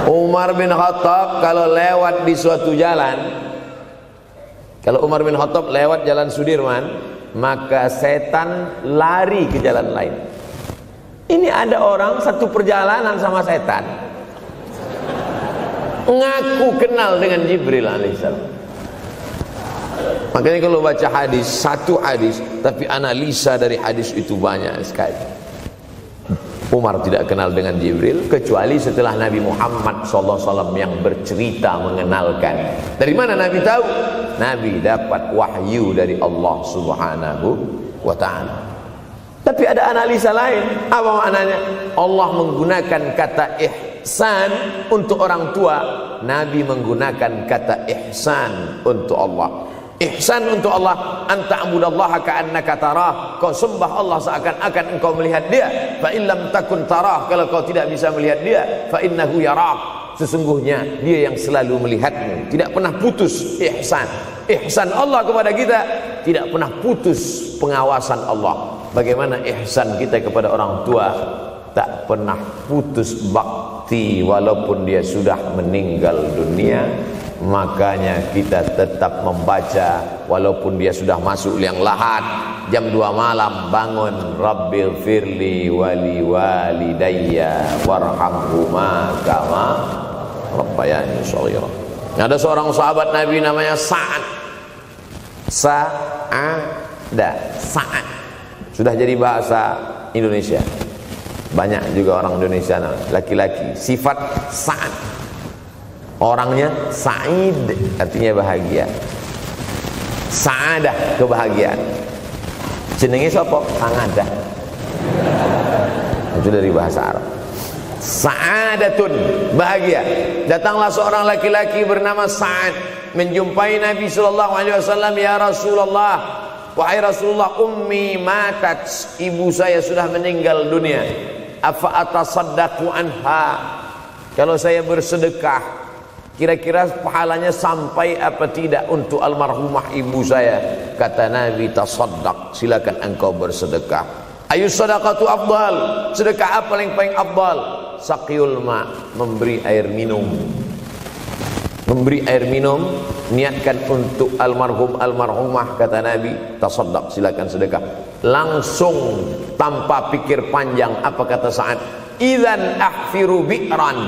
Speaker 1: Umar bin Khattab kalau lewat di suatu jalan, kalau Umar bin Khattab lewat jalan Sudirman, maka setan lari ke jalan lain. Ini ada orang satu perjalanan sama setan, ngaku kenal dengan Jibril alaihissalam. Makanya kalau baca hadis, satu hadis, tapi analisa dari hadis itu banyak sekali. Umar tidak kenal dengan Jibril kecuali setelah Nabi Muhammad SAW yang bercerita mengenalkan. Dari mana Nabi tahu? Nabi dapat wahyu dari Allah Subhanahu wa ta'ala. Tapi ada analisa lain. Apa maknanya? Allah menggunakan kata ihsan untuk orang tua, Nabi menggunakan kata ihsan untuk Allah. Ihsan untuk Allah, anta'budallaha ka'annaka tarah, kau sembah Allah seakan-akan engkau melihat dia. Fa in lam takun tarah, kalau kau tidak bisa melihat dia, fa innahu yarak, sesungguhnya dia yang selalu melihatmu. Tidak pernah putus ihsan. Ihsan Allah kepada kita, tidak pernah putus pengawasan Allah. Bagaimana ihsan kita kepada orang tua? Tak pernah putus bakti walaupun dia sudah meninggal dunia. Makanya kita tetap membaca walaupun dia sudah masuk liang lahat, jam 2 malam bangun, Rabbil firli wali walidayya warhamhuma kama rabbayani shaghira. Ada seorang sahabat Nabi namanya Sa'ad. Sa'ad sudah jadi bahasa Indonesia. Banyak juga orang Indonesia laki-laki sifat Sa'ad. Orangnya Sa'id, artinya bahagia. Sa'adah, kebahagiaan. Jenenge sapa? Sa'adah. Itu dari bahasa Arab. Sa'adatun, bahagia. Datanglah seorang laki-laki bernama Sa'ad menjumpai Nabi SAW. Ya Rasulullah, wahai Rasulullah, ummi matat, ibu saya sudah meninggal dunia. Afa atasaddaqu anha, kalau saya bersedekah kira-kira pahalanya sampai apa tidak untuk almarhumah ibu saya? Kata Nabi, tasaddaq, silakan engkau bersedekah. Ayu sadaqatu afdal, sedekah apa yang paling afdal? Saqiyul ma, memberi air minum. Memberi air minum, niatkan untuk almarhum almarhumah, kata Nabi, tasaddaq, silakan sedekah. Langsung tanpa pikir panjang, apa kata Sa'ad? Idzan ahfiru bi'ran,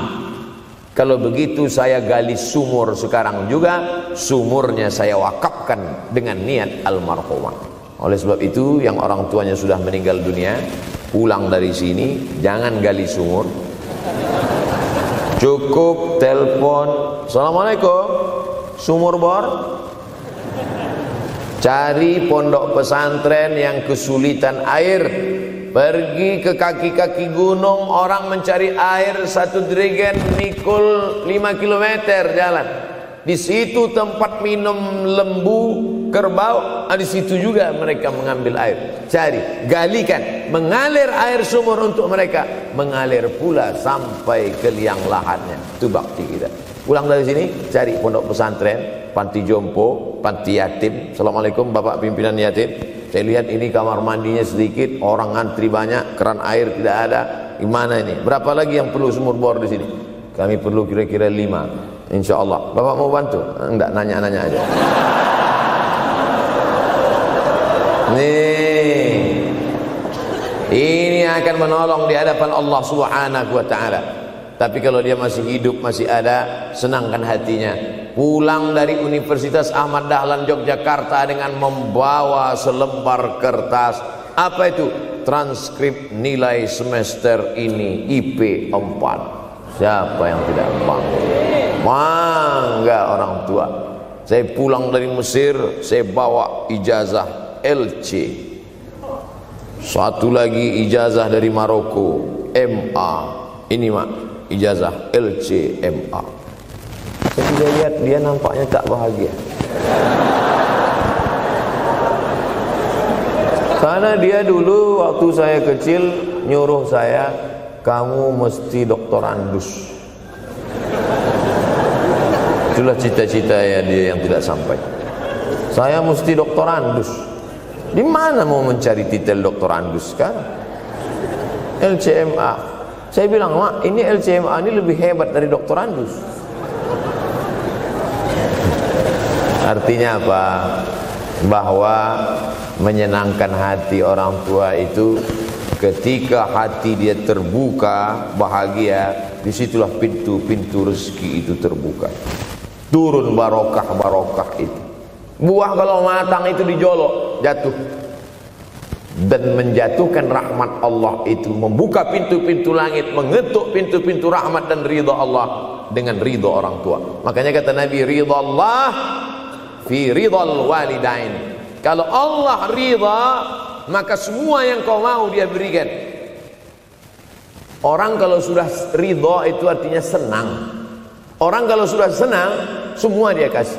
Speaker 1: Kalau begitu saya gali sumur sekarang juga, sumurnya saya wakafkan dengan niat almarhumah. Oleh sebab itu yang orang tuanya sudah meninggal dunia, pulang dari sini jangan gali sumur, cukup telepon, assalamualaikum, sumur bor. Cari pondok pesantren yang kesulitan air, pergi ke kaki-kaki gunung, orang mencari air 1 jerigen mikul 5 km jalan. Di situ tempat minum lembu, kerbau, di situ juga mereka mengambil air. Cari, galikan, mengalir air sumur untuk mereka, mengalir pula sampai ke liang lahatnya. Itu bakti kita. Pulang dari sini, cari pondok pesantren, panti jompo, panti yatim. Assalamualaikum Bapak pimpinan yatim. Saya lihat ini kamar mandinya sedikit, orang ngantri banyak, keran air tidak ada. Gimana ini? Berapa lagi yang perlu sumur bor di sini? Kami perlu kira-kira 5. Insya Allah. Bapak mau bantu? Enggak, nanya-nanya aja. Nih, ini akan menolong di hadapan Allah Subhanahu wa Ta'ala. Tapi kalau dia masih hidup, masih ada, senangkan hatinya. Pulang dari Universitas Ahmad Dahlan Yogyakarta dengan membawa selembar kertas. Apa itu? Transkrip nilai semester ini IP 4. Siapa yang tidak bangga? Bangga orang tua. Saya pulang dari Mesir, saya bawa ijazah LC. Satu lagi ijazah dari Maroko, MA. Ini mak, ijazah LC MA. Saya tidak lihat dia nampaknya tak bahagia. Karena dia dulu waktu saya kecil nyuruh saya, kamu mesti doktorandus. Itulah cita-cita ya dia yang tidak sampai. Saya mesti doktorandus. Di mana mau mencari titel doktorandus kan? LCMA. Saya bilang, mak, ini LCMA ini lebih hebat dari doktorandus. Artinya apa? Bahwa menyenangkan hati orang tua itu ketika hati dia terbuka, bahagia, disitulah pintu-pintu rezeki itu terbuka. Turun barokah-barokah itu. Buah kalau matang itu dijolok, jatuh. Dan menjatuhkan rahmat Allah itu, membuka pintu-pintu langit, mengetuk pintu-pintu rahmat dan ridha Allah dengan ridha orang tua. Makanya kata Nabi, ridha Allah fi ridhal walidain. Kalau Allah ridha, maka semua yang kau mau dia berikan. Orang kalau sudah ridha itu artinya senang. Orang kalau sudah senang, semua dia kasih.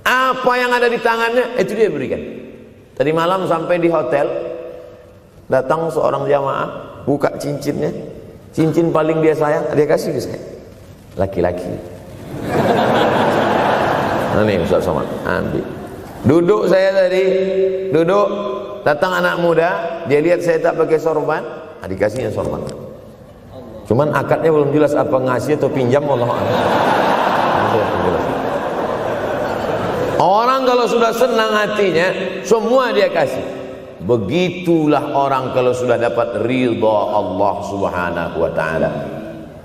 Speaker 1: Apa yang ada di tangannya, itu dia berikan. Tadi malam sampai di hotel, datang seorang jamaah, buka cincinnya. Cincin paling dia sayang, dia kasih ke saya. Laki-laki. Nah nih Ustaz Somad, ambil. Duduk saya tadi, duduk, datang anak muda, dia lihat saya tak pakai sorban, dikasihnya sorban. Cuman akadnya belum jelas apa ngasih atau pinjam, Allah. Orang kalau sudah senang hatinya, semua dia kasih. Begitulah orang kalau sudah dapat ridha Allah Subhanahu wa Ta'ala.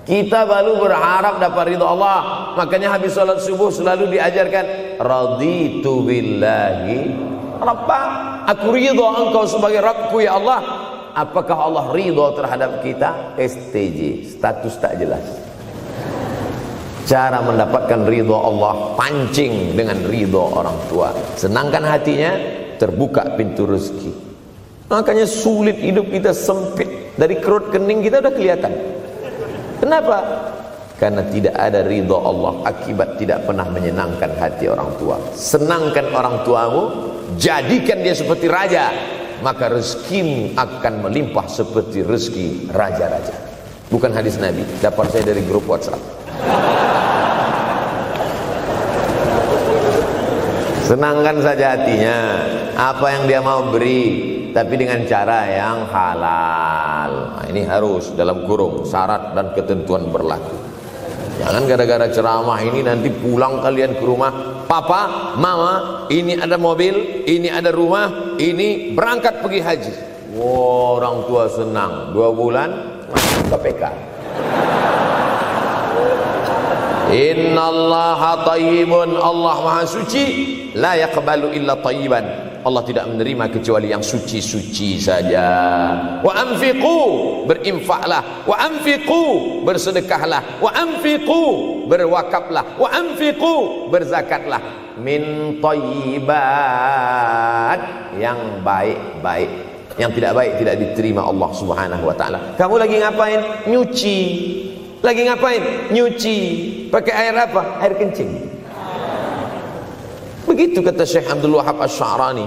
Speaker 1: Kita baru berharap dapat ridha Allah. Makanya habis salat subuh selalu diajarkan, raditu billahi rabba. Aku ridha engkau sebagai Rabbku ya Allah. Apakah Allah ridha terhadap kita? STJ, status tak jelas. Cara mendapatkan ridha Allah, pancing dengan ridha orang tua. Senangkan hatinya, terbuka pintu rezeki. Makanya sulit hidup kita, sempit. Dari kerut kening kita udah kelihatan. Kenapa? Karena tidak ada ridha Allah, akibat tidak pernah menyenangkan hati orang tua. Senangkan orang tuamu, jadikan dia seperti raja, maka rezekimu akan melimpah seperti rezeki raja-raja. Bukan hadis Nabi, dapat saya dari grup WhatsApp. Senangkan saja hatinya, apa yang dia mau beri, tapi dengan cara yang halal. Nah, ini harus dalam kurung syarat dan ketentuan berlaku. Jangan gara-gara ceramah ini nanti pulang kalian ke rumah, papa, mama, ini ada mobil, ini ada rumah, ini berangkat pergi haji. Wow, orang tua senang, 2 bulan masuk KPK. Innallaha thayyibun, Allah maha suci, la yaqbalu illa thayyiban, Allah tidak menerima kecuali yang suci-suci saja. Wa anfiqu, berinfaklah, wa anfiqu, bersedekahlah, wa anfiqu, berwakaflah, wa anfiqu, berzakatlah, min thayyibat, yang baik-baik. Yang tidak baik tidak diterima Allah Subhanahu wa taala. Kamu lagi ngapain? Nyuci. Lagi ngapain? Nyuci. Pakai air apa? Air kencing. Begitu kata Syekh Abdul Wahab Asy-Sya'rani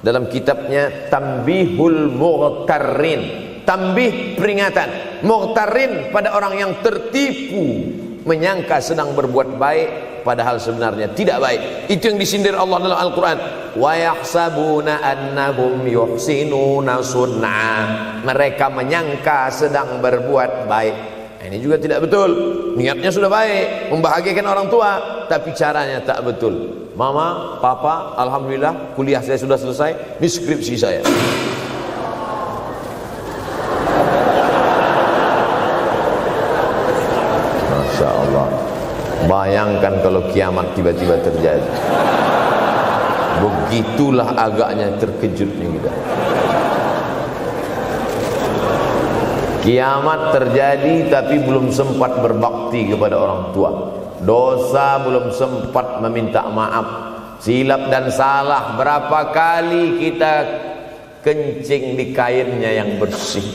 Speaker 1: dalam kitabnya Tanbihul Mughtarrin. Tanbih, peringatan. Mughtarrin, pada orang yang tertipu, menyangka sedang berbuat baik padahal sebenarnya tidak baik. Itu yang disindir Allah dalam Al-Quran. Wa yahsabuna annahum yuhsinuna sun'a, mereka menyangka sedang berbuat baik. Nah, ini juga tidak betul. Niatnya sudah baik, membahagiakan orang tua, tapi caranya tak betul. Mama, papa, alhamdulillah kuliah saya sudah selesai, ini skripsi saya. Masya Allah. Bayangkan kalau kiamat tiba-tiba terjadi. Begitulah agaknya terkejutnya kita. Kiamat terjadi tapi belum sempat berbakti kepada orang tua. Dosa belum sempat meminta maaf. Silap dan salah, berapa kali kita kencing di kainnya yang bersih.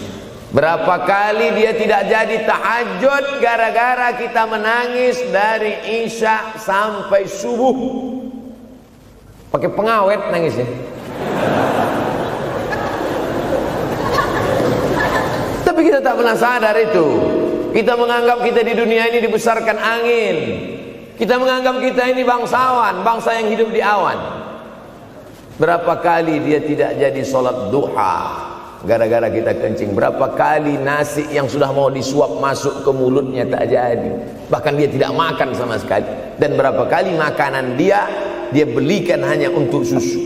Speaker 1: Berapa kali dia tidak jadi tahajud gara-gara kita menangis dari Isya sampai subuh. Pakai pengawet nangisnya. Tapi kita tak pernah sadar itu. Kita menganggap kita di dunia ini dibesarkan angin. Kita menganggap kita ini bangsawan, bangsa yang hidup di awan. Berapa kali dia tidak jadi sholat duha gara-gara kita kencing. Berapa kali nasi yang sudah mau disuap masuk ke mulutnya tak jadi. Bahkan dia tidak makan sama sekali. Dan berapa kali makanan dia belikan hanya untuk susu,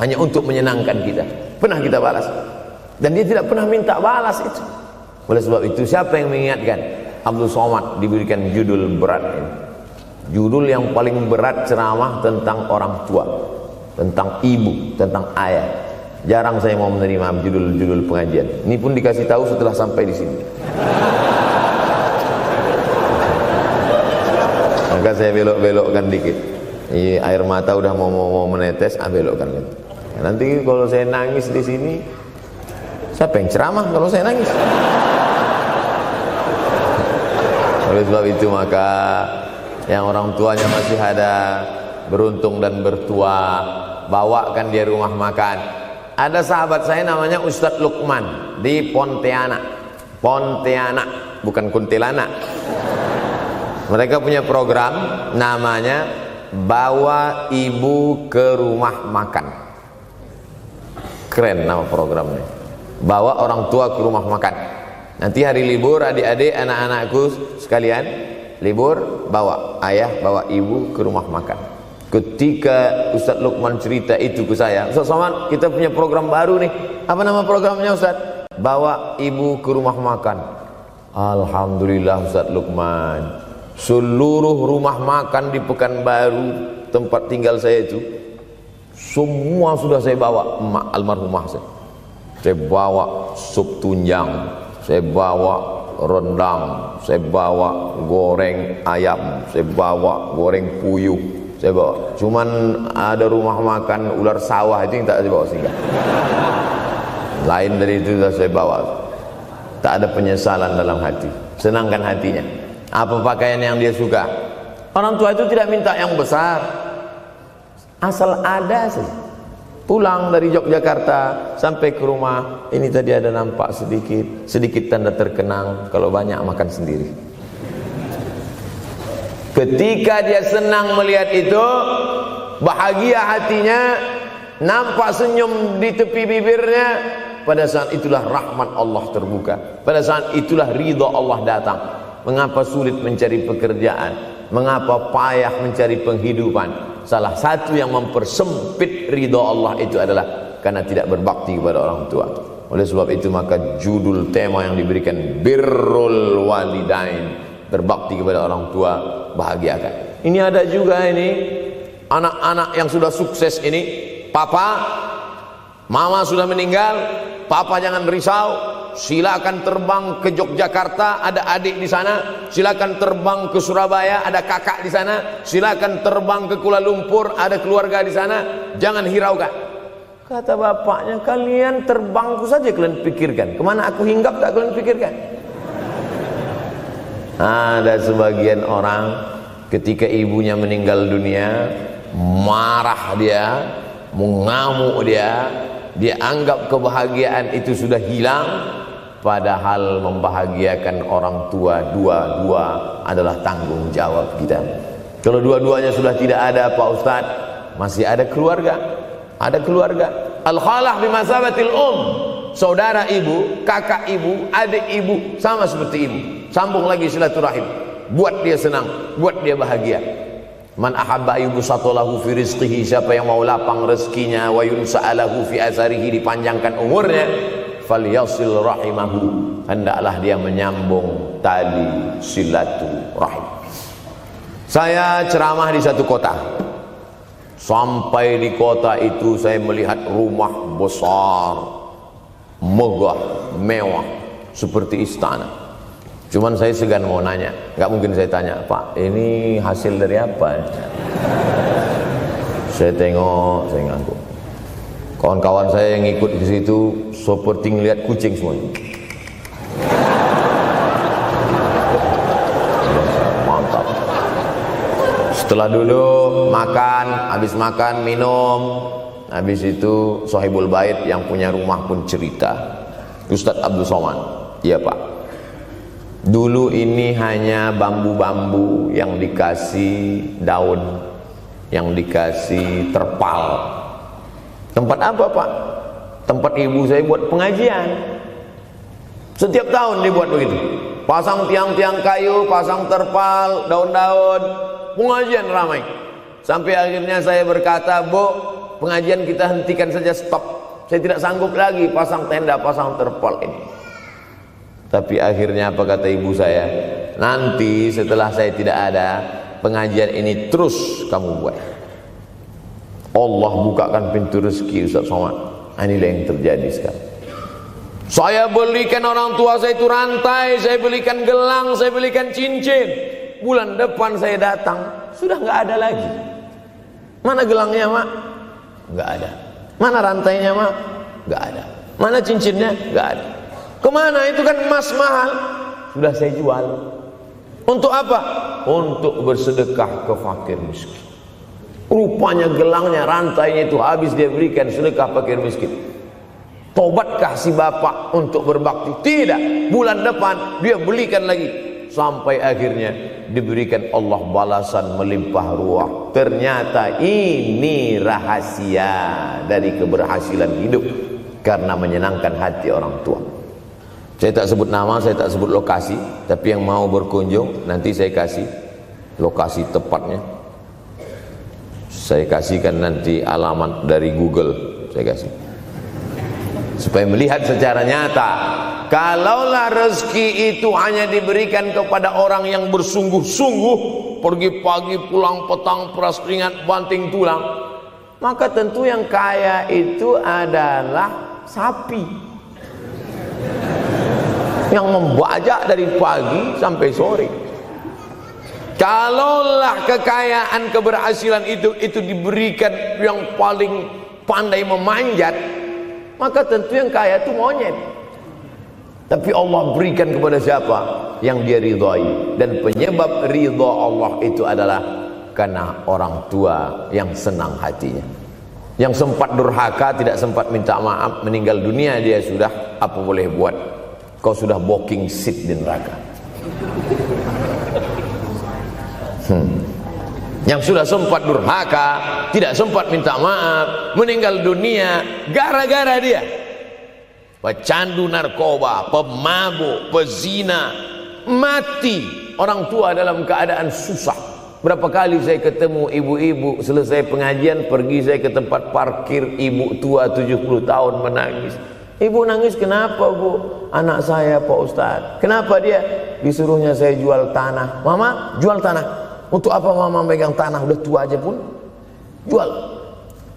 Speaker 1: hanya untuk menyenangkan kita. Pernah kita balas. Dan dia tidak pernah minta balas itu. Oleh sebab itu, siapa yang mengingatkan? Abdul Somad diberikan judul berat ini. Judul yang paling berat ceramah tentang orang tua, tentang ibu, tentang ayah. Jarang saya mau menerima judul-judul pengajian. Ini pun dikasih tahu setelah sampai di sini. Maka saya belok-belokkan dikit. Ini air mata udah mau menetes, belokkan lagi. Nanti kalau saya nangis di sini, siapa yang ceramah kalau saya nangis? Oleh sebab itu maka yang orang tuanya masih ada, beruntung dan bertua, bawakan dia rumah makan. Ada sahabat saya namanya Ustadz Lukman di Pontianak. Pontianak, bukan kuntilanak. Mereka punya program namanya Bawa Ibu ke Rumah Makan. Keren nama programnya. Bawa orang tua ke rumah makan. Nanti hari libur adik-adik, anak-anakku sekalian, libur bawa ayah, bawa ibu ke rumah makan. Ketika Ustaz Lukman cerita itu ke saya, Ustaz Somad, kita punya program baru nih. Apa nama programnya Ustaz? Bawa ibu ke rumah makan. Alhamdulillah Ustaz Lukman, seluruh rumah makan di Pekanbaru tempat tinggal saya itu, semua sudah saya bawa. Emak almarhumah saya bawa sup tunjang, saya bawa rendang, saya bawa goreng ayam, saya bawa goreng puyuh, saya bawa. Cuman ada rumah makan ular sawah itu yang tak saya bawa singgah. Lain dari itu sudah saya bawa. Tak ada penyesalan dalam hati, senangkan hatinya. Apa pakaian yang dia suka? Orang tua itu tidak minta yang besar, asal ada saja. Pulang dari Yogyakarta sampai ke rumah, ini tadi ada nampak sedikit tanda terkenang, kalau banyak makan sendiri. Ketika dia senang melihat itu, bahagia hatinya, nampak senyum di tepi bibirnya, pada saat itulah rahmat Allah terbuka. Pada saat itulah ridha Allah datang. Mengapa sulit mencari pekerjaan? Mengapa payah mencari penghidupan? Salah satu yang mempersempit ridha Allah itu adalah karena tidak berbakti kepada orang tua. Oleh sebab itu maka judul tema yang diberikan birrul walidain, berbakti kepada orang tua, bahagiakan. Ini ada juga ini anak-anak yang sudah sukses ini, papa, mama sudah meninggal, papa jangan risau, silakan terbang ke Yogyakarta, ada adik di sana, silakan terbang ke Surabaya, ada kakak di sana, silakan terbang ke Kuala Lumpur, ada keluarga di sana, jangan hiraukan. Kata bapaknya, kalian terbangku saja kalian pikirkan, kemana aku hinggap tak kalian pikirkan. Ada sebagian orang ketika ibunya meninggal dunia, marah dia, mengamuk dia anggap kebahagiaan itu sudah hilang, padahal membahagiakan orang tua dua-dua adalah tanggung jawab kita. Kalau dua-duanya sudah tidak ada Pak Ustadz, masih ada keluarga, al-khalah bimasabatil saudara ibu, kakak ibu, adik ibu sama seperti ibu, sambung lagi silaturahim, buat dia senang, buat dia bahagia. Man ahabba yubsatalahu fi rizqihi, siapa yang mau lapang rezekinya, wa yunsa'alahu fi asarihi, dipanjangkan umurnya, falyasil rahimahu, hendaklah dia menyambung tali silaturahim. Saya ceramah di satu kota. Sampai di kota itu saya melihat rumah besar, megah, mewah, seperti istana. Cuman saya segan mau nanya, nggak mungkin saya tanya, Pak, ini hasil dari apa? Saya tengok, saya ngangguk. Kawan-kawan saya yang ikut di situ seperti ngelihat kucing semuanya. Mantap. Setelah dulu makan, habis makan minum, habis itu Sohibul Bait yang punya rumah pun cerita, Ustadz Abdul Somad, iya Pak, dulu ini hanya bambu-bambu yang dikasih daun, yang dikasih terpal. Tempat apa Pak? Tempat ibu saya buat pengajian. Setiap tahun dibuat begitu, pasang tiang-tiang kayu, pasang terpal, daun-daun, pengajian ramai. Sampai akhirnya saya berkata, Bu, pengajian kita hentikan saja, stop. Saya tidak sanggup lagi pasang tenda, pasang terpal ini. Tapi akhirnya apa kata ibu saya? Nanti setelah saya tidak ada, pengajian ini terus kamu buat. Allah bukakan pintu rezeki Ustaz Somad. Inilah yang terjadi sekarang. Saya belikan orang tua saya itu rantai, saya belikan gelang, saya belikan cincin. Bulan depan saya datang, sudah nggak ada lagi. Mana gelangnya Mak? Nggak ada. Mana rantainya Mak? Nggak ada. Mana cincinnya? Nggak ada. Kemana? Itu kan emas mahal. Sudah saya jual. Untuk apa? Untuk bersedekah ke fakir miskin. Rupanya gelangnya, rantainya itu habis dia berikan sedekah fakir miskin. Tobatkah si bapak untuk berbakti? Tidak. Bulan depan dia belikan lagi. Sampai akhirnya diberikan Allah balasan melimpah ruah. Ternyata ini rahasia dari keberhasilan hidup, karena menyenangkan hati orang tua. Saya tak sebut nama, saya tak sebut lokasi, tapi yang mau berkunjung nanti saya kasih lokasi tepatnya. Saya kasihkan nanti alamat dari Google, saya kasih, supaya melihat secara nyata. Kalaulah rezeki itu hanya diberikan kepada orang yang bersungguh-sungguh, pergi pagi pulang petang, peras keringat banting tulang, maka tentu yang kaya itu adalah sapi yang membajak dari pagi sampai sore. Kalaulah kekayaan, keberhasilan itu diberikan yang paling pandai memanjat, maka tentu yang kaya itu monyet. Tapi Allah berikan kepada siapa? Yang dia ridhai. Dan penyebab ridha Allah itu adalah karena orang tua yang senang hatinya. Yang sempat durhaka, tidak sempat minta maaf, meninggal dunia dia sudah, apa boleh buat? Kau sudah booking seat di neraka. Yang sudah sempat durhaka, tidak sempat minta maaf, meninggal dunia gara-gara dia pecandu narkoba, pemabuk, pezina, mati. Orang tua dalam keadaan susah. Berapa kali saya ketemu ibu-ibu selesai pengajian, pergi saya ke tempat parkir, ibu tua 70 tahun menangis. Ibu nangis kenapa Bu? Anak saya Pak Ustadz. Kenapa dia? disuruhnya saya jual tanah. Mama, jual tanah. Untuk apa mama megang tanah? Udah tua aja pun jual.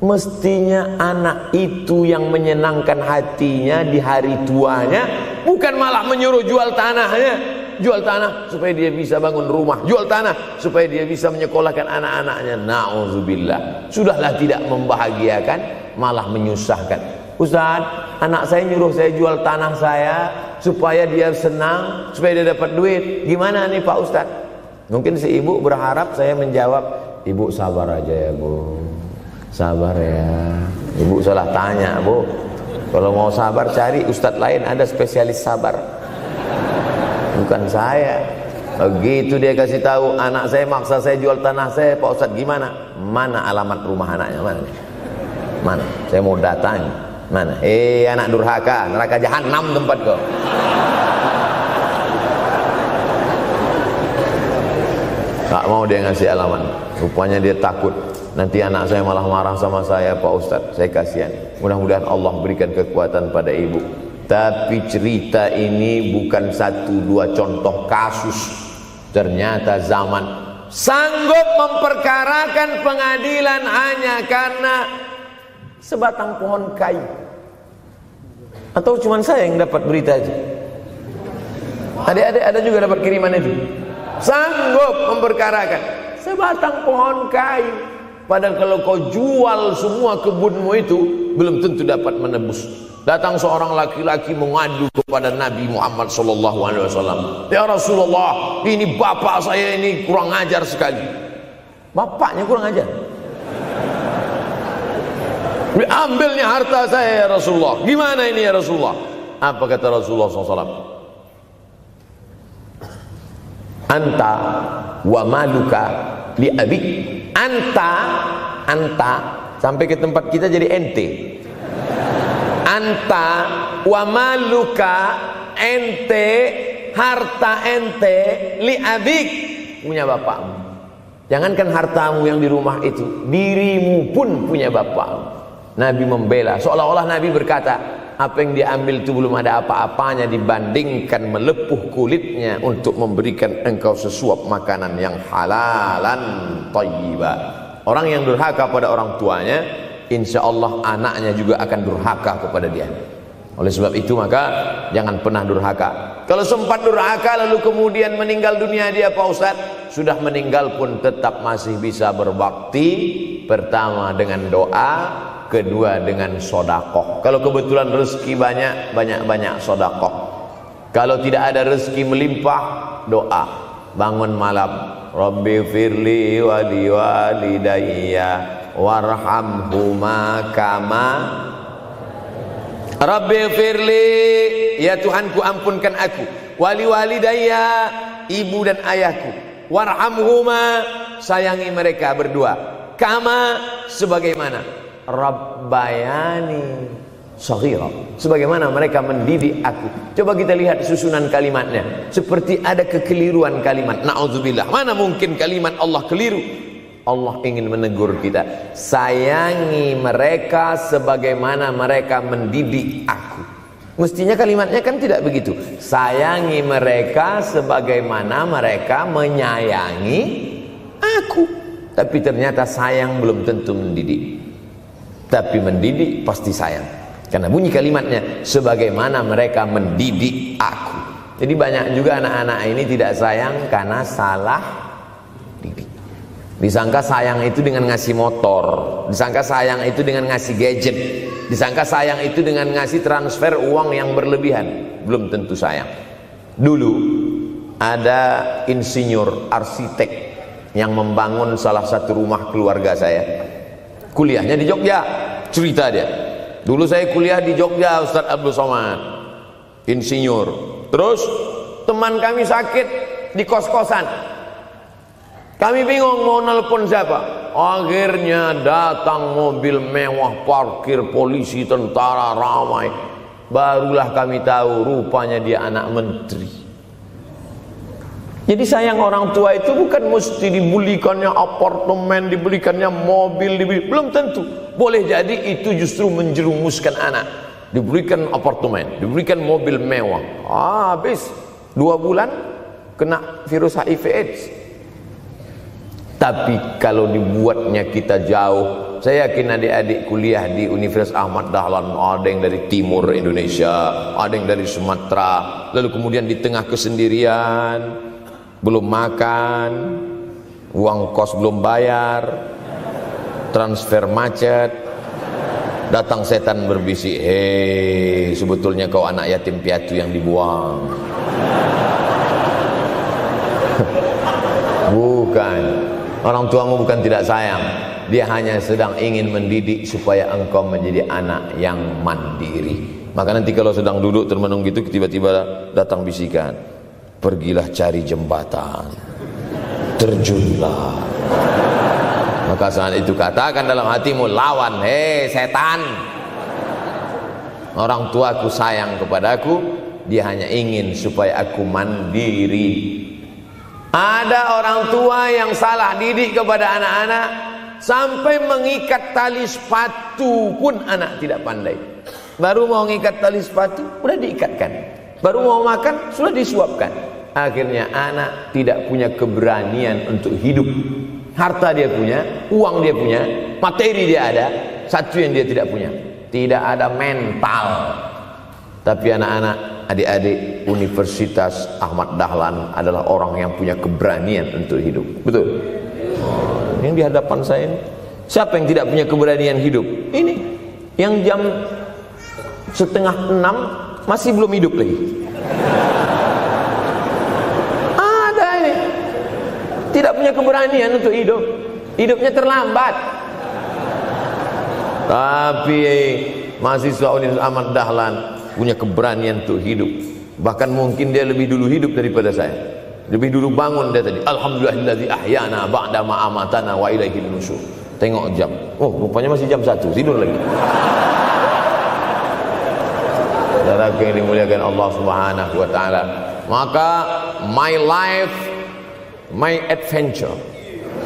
Speaker 1: Mestinya anak itu yang menyenangkan hatinya di hari tuanya, bukan malah menyuruh jual tanahnya. Jual tanah supaya dia bisa bangun rumah, jual tanah supaya dia bisa menyekolahkan anak-anaknya. Na'udzubillah. Sudahlah tidak membahagiakan, malah menyusahkan. Ustaz, anak saya nyuruh saya jual tanah saya supaya dia senang, supaya dia dapat duit. Gimana nih Pak Ustaz? Mungkin si ibu berharap saya menjawab, ibu sabar aja ya Bu, sabar ya. Ibu salah tanya Bu. Kalau mau sabar cari ustadz lain, ada spesialis sabar, bukan saya. Begitu dia kasih tahu, anak saya maksa saya jual tanah saya. Pak Ustadz gimana? Mana alamat rumah anaknya? Mana? Saya mau datang. Mana? Anak durhaka, neraka jahanam tempat kau. Tak mau dia ngasih alamat. Rupanya dia takut nanti anak saya malah marah sama saya. Pak Ustadz, saya kasihan. Mudah-mudahan Allah berikan kekuatan pada ibu. Tapi cerita ini bukan satu dua contoh kasus. Ternyata zaman sanggup memperkarakan pengadilan hanya karena sebatang pohon kayu. Atau cuma saya yang dapat berita aja? Adik-adik ada juga dapat kiriman itu? Sanggup memperkarakan sebatang pohon kayu. Padahal kalau kau jual semua kebunmu itu, belum tentu dapat menebus. Datang seorang laki-laki mengadu kepada Nabi Muhammad SAW. Ya Rasulullah, ini bapak saya ini kurang ajar sekali. Bapaknya kurang ajar? Diambilnya harta saya ya Rasulullah. Gimana ini ya Rasulullah? Apa kata Rasulullah SAW? Anta wa maluka li abik. Anta sampai ke tempat kita jadi ente. Anta wa maluka, ente, harta ente, li abik, punya bapakmu. Jangankan hartamu yang di rumah itu, dirimu pun punya bapakmu. Nabi membela, seolah-olah Nabi berkata, apa yang diambil itu belum ada apa-apanya dibandingkan melepuh kulitnya untuk memberikan engkau sesuap makanan yang halalan thayyibah. Orang yang durhaka pada orang tuanya, insya Allah anaknya juga akan durhaka kepada dia. Oleh sebab itu maka jangan pernah durhaka. Kalau sempat durhaka lalu kemudian meninggal dunia dia Pak Ustaz, sudah meninggal pun tetap masih bisa berbakti. Pertama dengan doa, kedua dengan sodakoh. Kalau kebetulan rezeki banyak sodakoh. Kalau tidak ada rezeki melimpah, doa. Bangun malam, Rabbi firli wali walidayya warhamhuma kama Rabbi firli, ya Tuhanku ampunkan aku, wali walidayya, ibu dan ayahku, warhamhuma, sayangi mereka berdua, kama, sebagaimana Rabbayani shaghira, sebagaimana mereka mendidik aku. Coba kita lihat susunan kalimatnya, seperti ada kekeliruan kalimat. Na'udzubillah, mana mungkin kalimat Allah keliru. Allah ingin menegur kita, sayangi mereka sebagaimana mereka mendidik aku. Mestinya kalimatnya kan tidak begitu, sayangi mereka sebagaimana mereka menyayangi aku. Tapi ternyata sayang belum tentu mendidik, tapi mendidik pasti sayang. Karena bunyi kalimatnya, sebagaimana mereka mendidik aku. Jadi banyak juga anak-anak ini tidak sayang karena salah didik. Disangka sayang itu dengan ngasih motor, disangka sayang itu dengan ngasih gadget, disangka sayang itu dengan ngasih transfer uang yang berlebihan. Belum tentu sayang. Dulu ada insinyur arsitek yang membangun salah satu rumah keluarga saya. Kuliahnya di Jogja. Cerita dia, dulu saya kuliah di Jogja Ustadz Abdul Somad, insinyur. Terus teman kami sakit di kos-kosan. Kami bingung mau nelpon siapa. Akhirnya datang mobil mewah, parkir polisi, tentara, ramai. Barulah kami tahu rupanya dia anak menteri. Jadi sayang orang tua itu bukan mesti dibelikannya apartemen, dibelikannya mobil, belum tentu. Boleh jadi itu justru menjerumuskan anak. Diberikan apartemen, diberikan mobil mewah, habis 2 bulan kena virus HIV AIDS. Tapi kalau dibuatnya kita jauh, saya yakin adik-adik kuliah di Universitas Ahmad Dahlan, ada yang dari timur Indonesia, ada yang dari Sumatera, lalu kemudian di tengah kesendirian, belum makan, uang kos belum bayar, transfer macet, datang setan berbisik, hei, sebetulnya kau anak yatim piatu yang dibuang. Bukan, orang tuamu bukan tidak sayang, dia hanya sedang ingin mendidik supaya engkau menjadi anak yang mandiri. Maka nanti kalau sedang duduk termenung gitu, tiba-tiba datang bisikan, pergilah cari jembatan, terjunlah. Maka saat itu katakan dalam hatimu, lawan, hei setan, orang tuaku sayang kepadaku, dia hanya ingin supaya aku mandiri. Ada orang tua yang salah didik kepada anak-anak, sampai mengikat tali sepatu pun anak tidak pandai. Baru mau mengikat tali sepatu, sudah diikatkan. Baru mau makan, sudah disuapkan. Akhirnya anak tidak punya keberanian untuk hidup. Harta dia punya, uang dia punya, materi dia ada, satu yang dia tidak punya, tidak ada mental. Tapi anak-anak, adik-adik Universitas Ahmad Dahlan adalah orang yang punya keberanian untuk hidup. Betul? Yang di hadapan saya ini, siapa yang tidak punya keberanian hidup? Ini yang jam 5:30 masih belum hidup lagi. Ada ini tidak punya keberanian untuk hidup, hidupnya terlambat. Tapi mahasiswa Universitas Ahmad Dahlan punya keberanian untuk hidup. Bahkan mungkin dia lebih dulu hidup daripada saya. Lebih dulu bangun dia tadi. Alhamdulillahillazi ahyana ba'da ma amatana wa ilaihil nusyur. Tengok jam. Oh, rupanya masih jam 1. Tidur lagi. Saudara yang dimuliakan Allah Subhanahu wa taala. Maka my life, my adventure.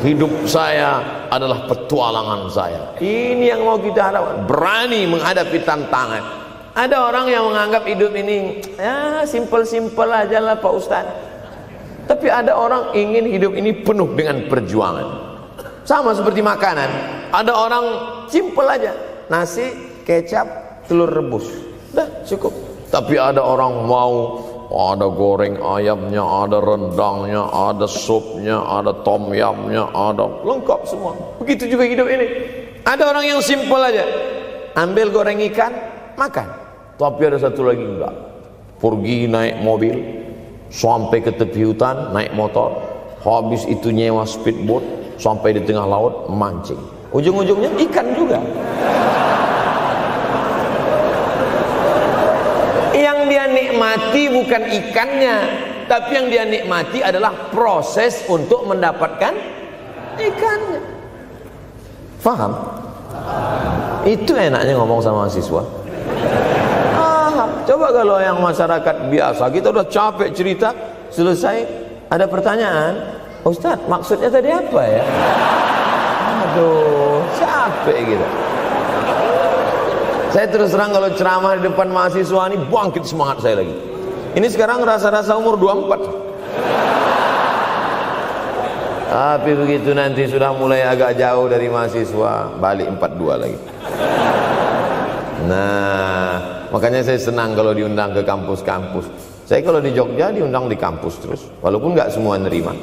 Speaker 1: Hidup saya adalah petualangan saya. Ini yang mau kita harapkan. Berani menghadapi tantangan. Ada orang yang menganggap hidup ini ya simpel-simpel aja lah Pak Ustaz. Tapi ada orang ingin hidup ini penuh dengan perjuangan. Sama seperti makanan. Ada orang simpel aja, nasi, kecap, telur rebus, dah cukup. Tapi ada orang mau ada goreng ayamnya, ada rendangnya, ada supnya, ada tom yamnya, ada lengkap semua. Begitu juga hidup ini. Ada orang yang simpel aja, ambil goreng ikan, makan. Tapi ada satu lagi enggak, pergi naik mobil sampai ke tepi hutan, naik motor, habis itu nyewa speedboat sampai di tengah laut mancing, ujung-ujungnya ikan juga. Yang dia nikmati bukan ikannya, tapi yang dia nikmati adalah proses untuk mendapatkan ikannya. Faham? Itu enaknya ngomong sama mahasiswa. Coba kalau yang masyarakat biasa, kita udah capek cerita, selesai ada pertanyaan, Ustaz maksudnya tadi apa ya? Aduh, capek gitu. Saya terus terang kalau ceramah di depan mahasiswa ini bangkit semangat saya lagi. Ini sekarang rasa-rasa umur 24. Tapi begitu nanti sudah mulai agak jauh dari mahasiswa, balik 42 lagi. Nah, makanya saya senang kalau diundang ke kampus-kampus. Saya kalau di Jogja diundang di kampus terus, walaupun nggak semua nerima.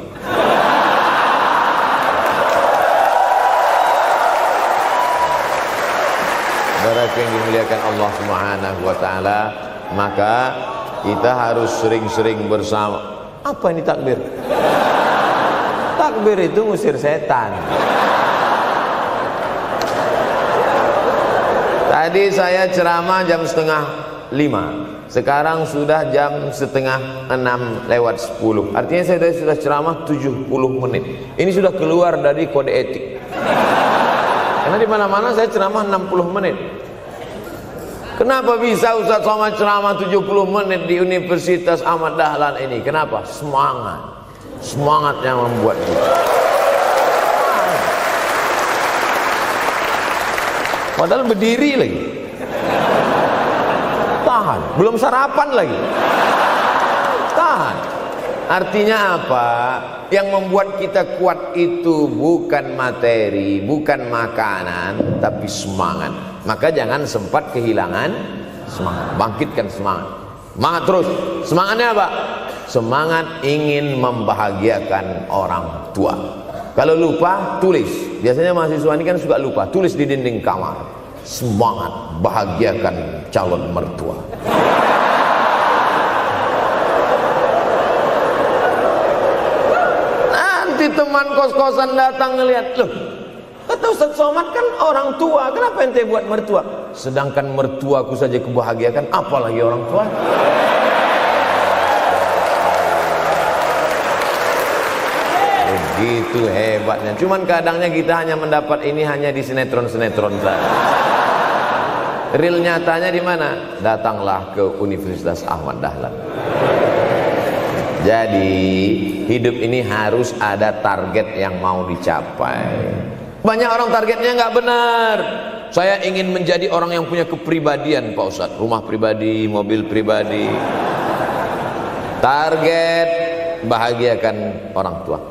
Speaker 1: Saudara yang dimuliakan Allah Subhanahu wa taala, maka kita harus sering-sering bersama. Apa ini takbir? Takbir itu ngusir setan. Tadi saya ceramah jam 4:30, sekarang sudah jam 5:30 Artinya saya sudah ceramah 70 menit. Ini sudah keluar dari kode etik. Karena di mana-mana saya ceramah 60 menit. Kenapa bisa Ustaz Somad ceramah 70 menit di Universitas Ahmad Dahlan ini? Kenapa? Semangat yang membuat kita. Padahal berdiri lagi, tahan, belum sarapan lagi, tahan. Artinya apa? Yang membuat kita kuat itu bukan materi, bukan makanan, tapi semangat. Maka jangan sempat kehilangan semangat. Bangkitkan semangat. Semangat terus. Semangatnya apa? Semangat ingin membahagiakan orang tua. Kalau lupa, tulis. Biasanya mahasiswa ini kan suka lupa. Tulis di dinding kamar. Semangat bahagiakan calon mertua. Teman kos-kosan datang ngelihat, loh, kata Ustaz Somad kan orang tua, kenapa ente buat mertua? Sedangkan mertuaku saja kebahagiakan, apalagi orang tua. Begitu hebatnya. Cuman kadangnya kita hanya mendapat ini hanya di sinetron-sinetron saja. Real nyatanya di mana? Datanglah ke Universitas Ahmad Dahlan. Jadi hidup ini harus ada target yang mau dicapai. Banyak orang targetnya nggak benar. Saya ingin menjadi orang yang punya kepribadian, Pak Ustadz. Rumah pribadi, mobil pribadi. Target bahagiakan orang tua.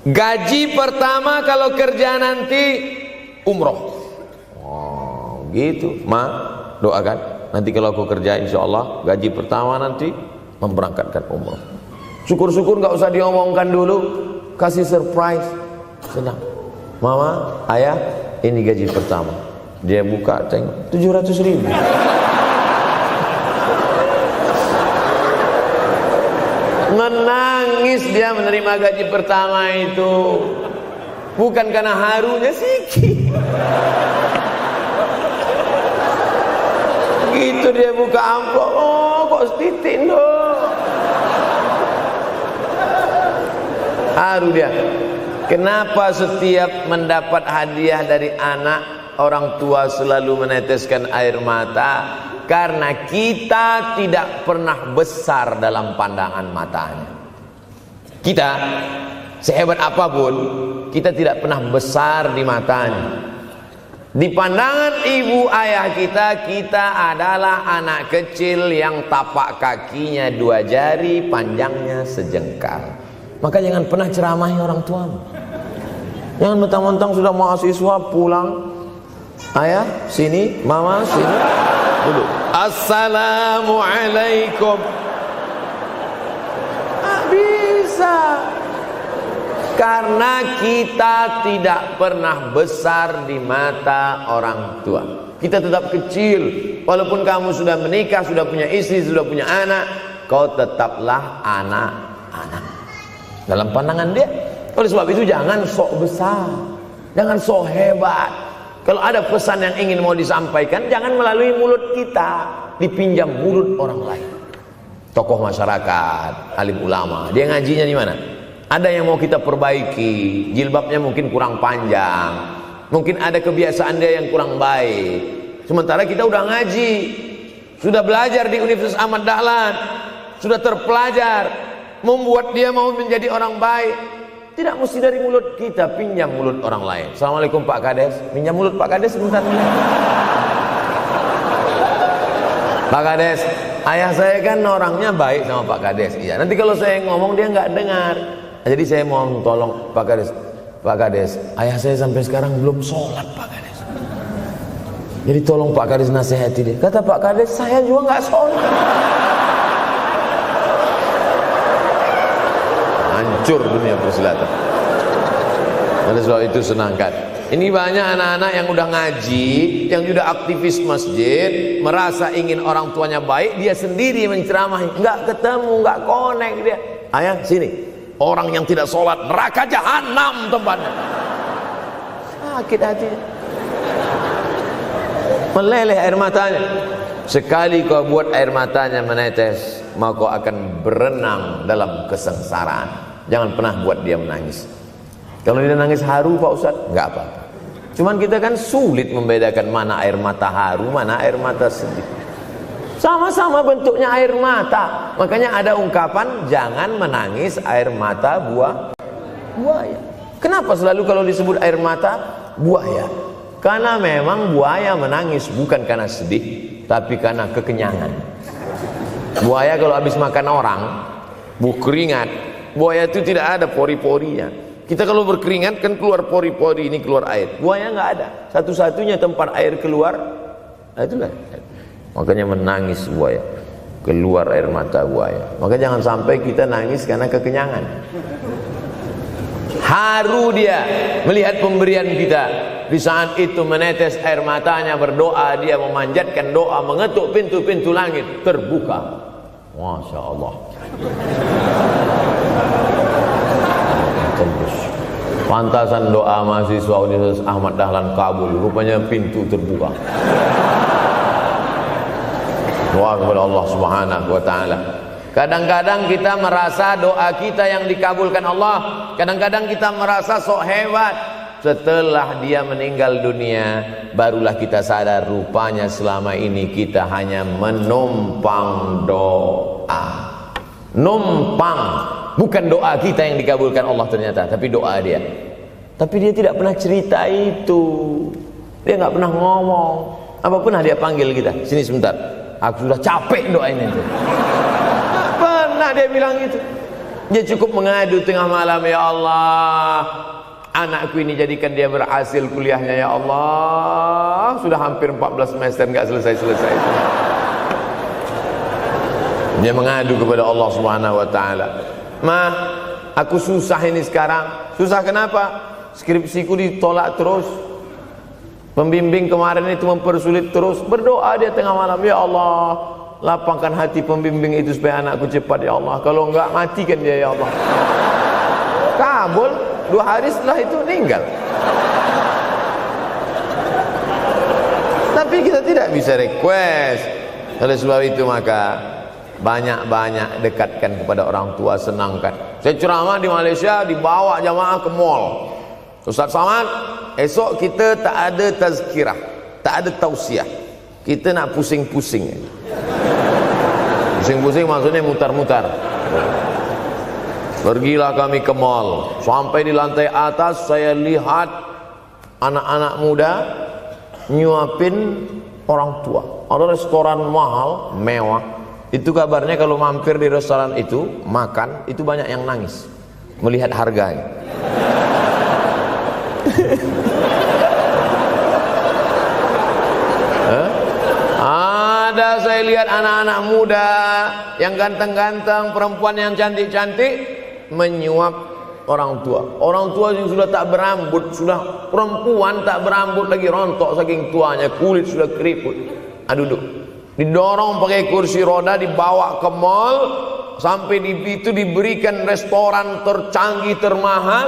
Speaker 1: Gaji pertama kalau kerja nanti umroh. Oh gitu, Ma, doakan. Nanti kalau aku kerja insya Allah gaji pertama nanti memberangkatkan umroh. Syukur-syukur nggak usah diomongkan dulu, kasih surprise, senang. Mama, ayah, ini gaji pertama. Dia buka, tengok 700.000. Menangis dia menerima gaji pertama itu, bukan karena harunya sikit. Gitu dia buka amplop, oh kok setitik dong. Haru dia. Kenapa setiap mendapat hadiah dari anak, orang tua selalu meneteskan air mata? Karena kita tidak pernah besar dalam pandangan matanya. Kita sehebat apapun, kita tidak pernah besar di matanya. Di pandangan ibu ayah kita, kita adalah anak kecil yang tapak kakinya 2 jari, panjangnya sejengkal. Maka jangan pernah ceramahi orang tuamu. Jangan mentang-mentang sudah mahasiswa pulang, ayah sini, mama sini, dulu assalamualaikum. Bisa. Karena kita tidak pernah besar di mata orang tua. Kita tetap kecil. Walaupun kamu sudah menikah, sudah punya istri, sudah punya anak, kau tetaplah anak-anak dalam pandangan dia. Oleh sebab itu jangan sok besar, jangan sok hebat. Kalau ada pesan yang ingin mau disampaikan, jangan melalui mulut kita, dipinjam mulut orang lain. Tokoh masyarakat, alim ulama, dia ngajinya di mana? Ada yang mau kita perbaiki, jilbabnya mungkin kurang panjang, mungkin ada kebiasaan dia yang kurang baik. Sementara kita udah ngaji, sudah belajar di Universitas Ahmad Dahlan, sudah terpelajar, membuat dia mau menjadi orang baik. Tidak mesti dari mulut kita, pinjam mulut orang lain. Assalamualaikum Pak Kades, pinjam mulut Pak Kades sebentar. Pak Kades, ayah saya kan orangnya baik sama Pak Kades. Iya, nanti kalau saya ngomong dia nggak dengar. Jadi saya mohon tolong Pak Kades. Pak Kades, ayah saya sampai sekarang belum sholat Pak Kades. Jadi tolong Pak Kades nasihati dia. Kata Pak Kades, saya juga nggak sholat. Hancur dunia persilatan. Oleh sebab itu senangkan. Ini banyak anak-anak yang udah ngaji, yang sudah aktivis masjid, merasa ingin orang tuanya baik, dia sendiri menceramahi, nggak ketemu, nggak connect dia. Ayah sini, orang yang tidak sholat neraka jahanam tempatnya. Sakit hatinya, meleleh air matanya. Sekali kau buat air matanya menetes, maka kau akan berenang dalam kesengsaraan. Jangan pernah buat dia menangis. Kalau dia nangis haru Pak Ustadz, nggak apa-apa. Cuman kita kan sulit membedakan mana air mata haru, mana air mata sedih. Sama-sama bentuknya air mata. Makanya ada ungkapan, jangan menangis air mata buaya. Kenapa selalu kalau disebut air mata buaya? Karena memang buaya menangis bukan karena sedih, tapi karena kekenyangan. Buaya kalau habis makan orang, Keringat. Buaya itu tidak ada pori-porinya. Kita kalau berkeringat kan keluar pori-pori, ini keluar air. Buaya nggak ada. Satu-satunya tempat air keluar, itulah. Makanya menangis buaya, keluar air mata buaya. Maka jangan sampai kita nangis karena kekenyangan. Haru dia melihat pemberian kita. Di saat itu menetes air matanya, berdoa, dia memanjatkan doa, mengetuk pintu-pintu langit, terbuka. Masya Allah. Tembus. Pantasan doa mahasiswa Universitas Ahmad Dahlan kabul, rupanya pintu terbuka. Doa kepada Allah Subhanahu wa taala. Kadang-kadang kita merasa doa kita yang dikabulkan Allah, kadang-kadang kita merasa sok hebat. Setelah dia meninggal dunia, barulah kita sadar rupanya selama ini kita hanya menumpang doa. Numpang, bukan doa kita yang dikabulkan Allah ternyata, tapi doa dia. Tapi dia tidak pernah cerita itu. Dia nggak pernah ngomong. Apa pernah dia panggil kita, sini sebentar, aku sudah capek doain itu. Pernah dia bilang gitu. Dia cukup mengadu tengah malam, ya Allah, anakku ini jadikan dia berhasil kuliahnya, ya Allah. Sudah hampir 14 semester nggak selesai-selesai. Dia mengadu kepada Allah Subhanahu wa taala. Ma, aku susah ini sekarang. Susah kenapa? Skripsiku ditolak terus. Pembimbing kemarin itu mempersulit terus. Berdoa dia tengah malam, ya Allah, lapangkan hati pembimbing itu supaya anakku cepat, ya Allah. Kalau enggak, matikan dia, ya Allah. Kabul, 2 hari setelah itu meninggal. Tapi kita tidak bisa request. Oleh sebab itu maka banyak-banyak dekatkan kepada orang tua, senangkan. Saya ceramah di Malaysia, dibawa jamaah ke mall. Ustaz Samad, esok kita tak ada tazkirah, tak ada tausiah. Kita nak pusing-pusing. Pusing-pusing maksudnya mutar-mutar. Pergilah kami ke mall. Sampai di lantai atas saya lihat anak-anak muda nyuapin orang tua. Ada restoran mahal, mewah. Itu kabarnya kalau mampir di restoran itu, makan, itu banyak yang nangis melihat harganya. Ada saya lihat anak-anak muda yang ganteng-ganteng, perempuan yang cantik-cantik menyuap orang tua. Orang tua yang sudah tak berambut, sudah perempuan tak berambut lagi, rontok saking tuanya, kulit sudah keriput. Duduk, didorong pakai kursi roda, dibawa ke mall, sampai di situ diberikan restoran tercanggih, termahal,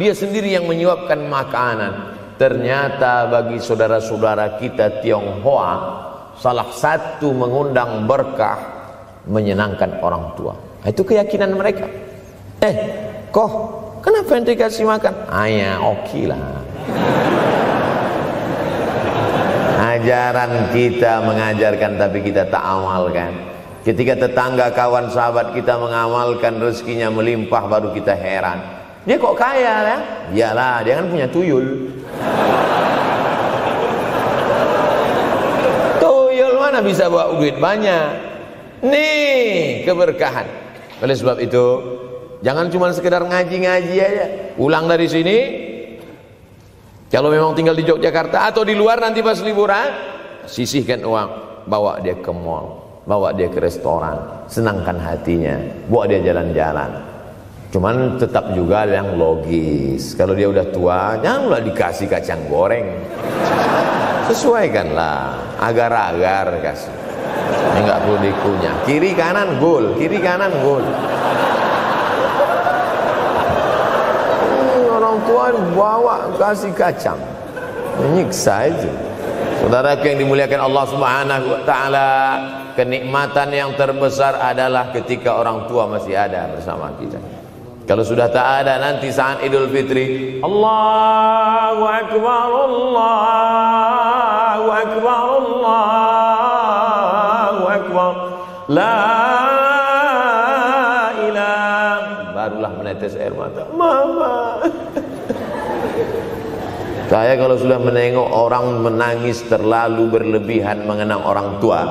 Speaker 1: dia sendiri yang menyuapkan makanan. Ternyata bagi saudara-saudara kita Tionghoa, salah satu mengundang berkah menyenangkan orang tua. Itu keyakinan mereka. Kok kenapa yang dikasih makan? Ya oke lah. Ajaran kita mengajarkan tapi kita tak amalkan. Ketika tetangga, kawan, sahabat kita mengamalkan, rezekinya melimpah, baru kita heran. Dia kok kaya ya? Iyalah, dia kan punya tuyul. Tuyul mana bisa bawa duit banyak? Nih keberkahan. Oleh sebab itu, jangan cuma sekedar ngaji-ngaji aja. Pulang dari sini, kalau memang tinggal di Yogyakarta atau di luar nanti pas liburan, sisihkan uang, bawa dia ke mall, bawa dia ke restoran, senangkan hatinya, bawa dia jalan-jalan. Cuman tetap juga yang logis. Kalau dia udah tua, janganlah dikasih kacang goreng. Sesuaikanlah, agar-agar kasih. Ini nggak perlu dikunyah. Kiri kanan gol, kiri kanan gol. Orang tua bawa kasih kacang, menyiksa itu. Saudaraku yang dimuliakan Allah Subhanahu wa taala, kenikmatan yang terbesar adalah ketika orang tua masih ada bersama kita. Kalau sudah tak ada, nanti saat Idul Fitri, Allahu Akbar, Allahu Akbar, Allahu Akbar, la ilaha, barulah menetes air mata. Mama. Saya kalau sudah menengok orang menangis terlalu berlebihan mengenang orang tua,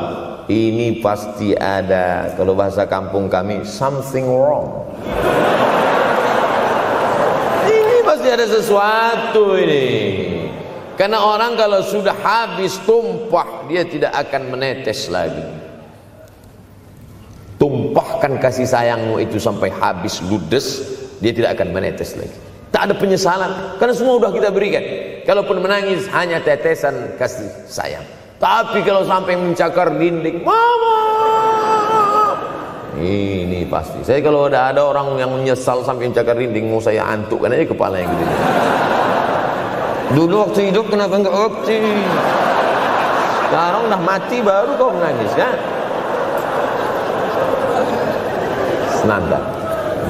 Speaker 1: ini pasti ada, kalau bahasa kampung kami, something wrong. Ini pasti ada sesuatu ini. Karena orang kalau sudah habis tumpah, dia tidak akan menetes lagi. Tumpahkan kasih sayangmu itu sampai habis ludes, dia tidak akan menetes lagi. Tak ada penyesalan, karena semua sudah kita berikan. Kalaupun menangis hanya tetesan kasih sayang. Tapi kalau sampai mencakar dinding, mama, ini pasti. Saya kalau ada orang yang menyesal sampai mencakar dinding, mau saya antukkan aja kepalanya gitu. Dulu waktu hidup kenapa enggak waktu? Sekarang udah mati baru kau menangis kan? Senanda.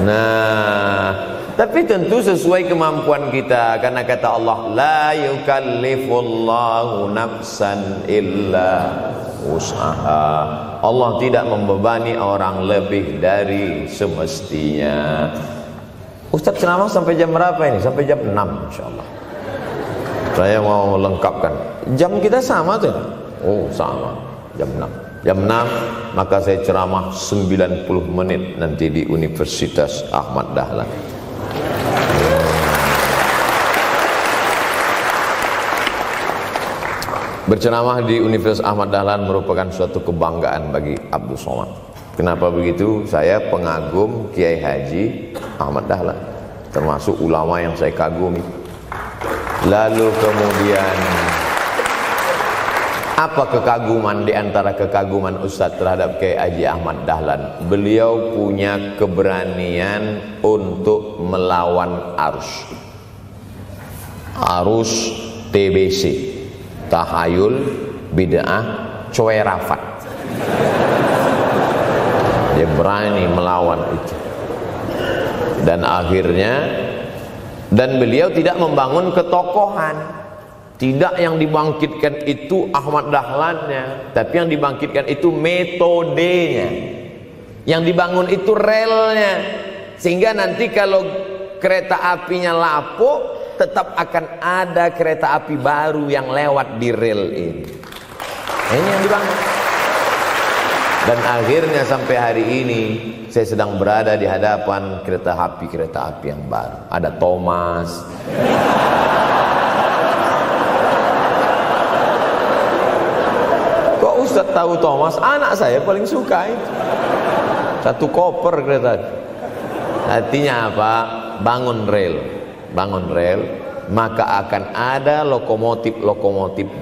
Speaker 1: Nah, tapi tentu sesuai kemampuan kita, karena kata Allah, la yukallifullahu nafsan illa usaha. Allah tidak membebani orang lebih dari semestinya. Ustaz ceramah sampai jam berapa ini? Sampai jam 6 insyaallah. Saya mau lengkapkan. Jam kita sama tuh. Oh, sama. Jam 6. Jam 6 maka saya ceramah 90 menit nanti di Universitas Ahmad Dahlan. Berceramah di Universitas Ahmad Dahlan merupakan suatu kebanggaan bagi Abdul Somad. Kenapa begitu? Saya pengagum Kiai Haji Ahmad Dahlan, termasuk ulama yang saya kagumi. Lalu kemudian apa kekaguman di antara kekaguman Ustadz terhadap Kiai Haji Ahmad Dahlan? Beliau punya keberanian untuk melawan arus TBC, tahayul, bid'ah, coerafat. Dia berani melawan itu. Dan akhirnya, dan beliau tidak membangun ketokohan. Tidak yang dibangkitkan itu Ahmad Dahlannya, tapi yang dibangkitkan itu metodenya. Yang dibangun itu relnya. Sehingga nanti kalau kereta apinya lapuk, tetap akan ada kereta api baru yang lewat di rel ini. Ini yang dibangun. Dan akhirnya sampai hari ini saya sedang berada di hadapan kereta api yang baru. Ada Thomas. Kok Ustaz tahu Thomas? Anak saya paling suka itu. Satu koper kereta. Artinya apa? Bangun rel, maka akan ada lokomotif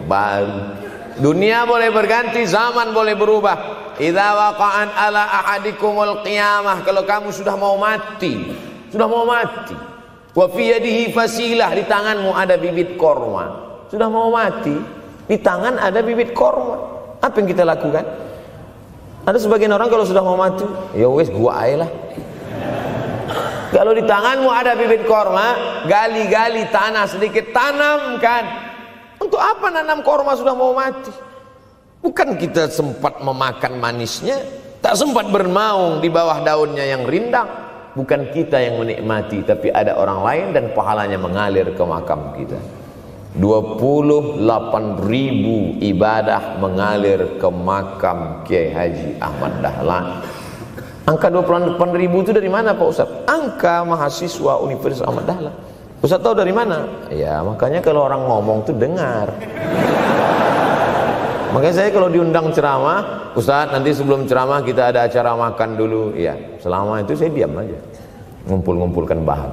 Speaker 1: baru. Dunia boleh berganti, zaman boleh berubah. Idza waqa'an ala ahadikumul qiyamah, kalau kamu sudah mau mati, wa fi yadihi fasilah, di tanganmu ada bibit korma. Sudah mau mati, di tangan ada bibit korma. Apa yang kita lakukan? Ada sebagian orang kalau sudah mau mati, ya wes gua aja lah. Kalau di tanganmu ada bibit korma, gali-gali tanah sedikit, tanamkan. Untuk apa nanam korma sudah mau mati? Bukan kita sempat memakan manisnya, tak sempat bernaung di bawah daunnya yang rindang. Bukan kita yang menikmati, tapi ada orang lain dan pahalanya mengalir ke makam kita. 28.000 ibadah mengalir ke makam Kiai Haji Ahmad Dahlan. Angka 28.000 itu dari mana Pak Ustaz? Angka mahasiswa Universitas Ahmad Dahlan. Ustaz tahu dari mana? Ya makanya kalau orang ngomong tuh dengar. Makanya saya kalau diundang ceramah, Ustaz nanti sebelum ceramah kita ada acara makan dulu. Ya selama itu saya diam aja, ngumpulkan bahan.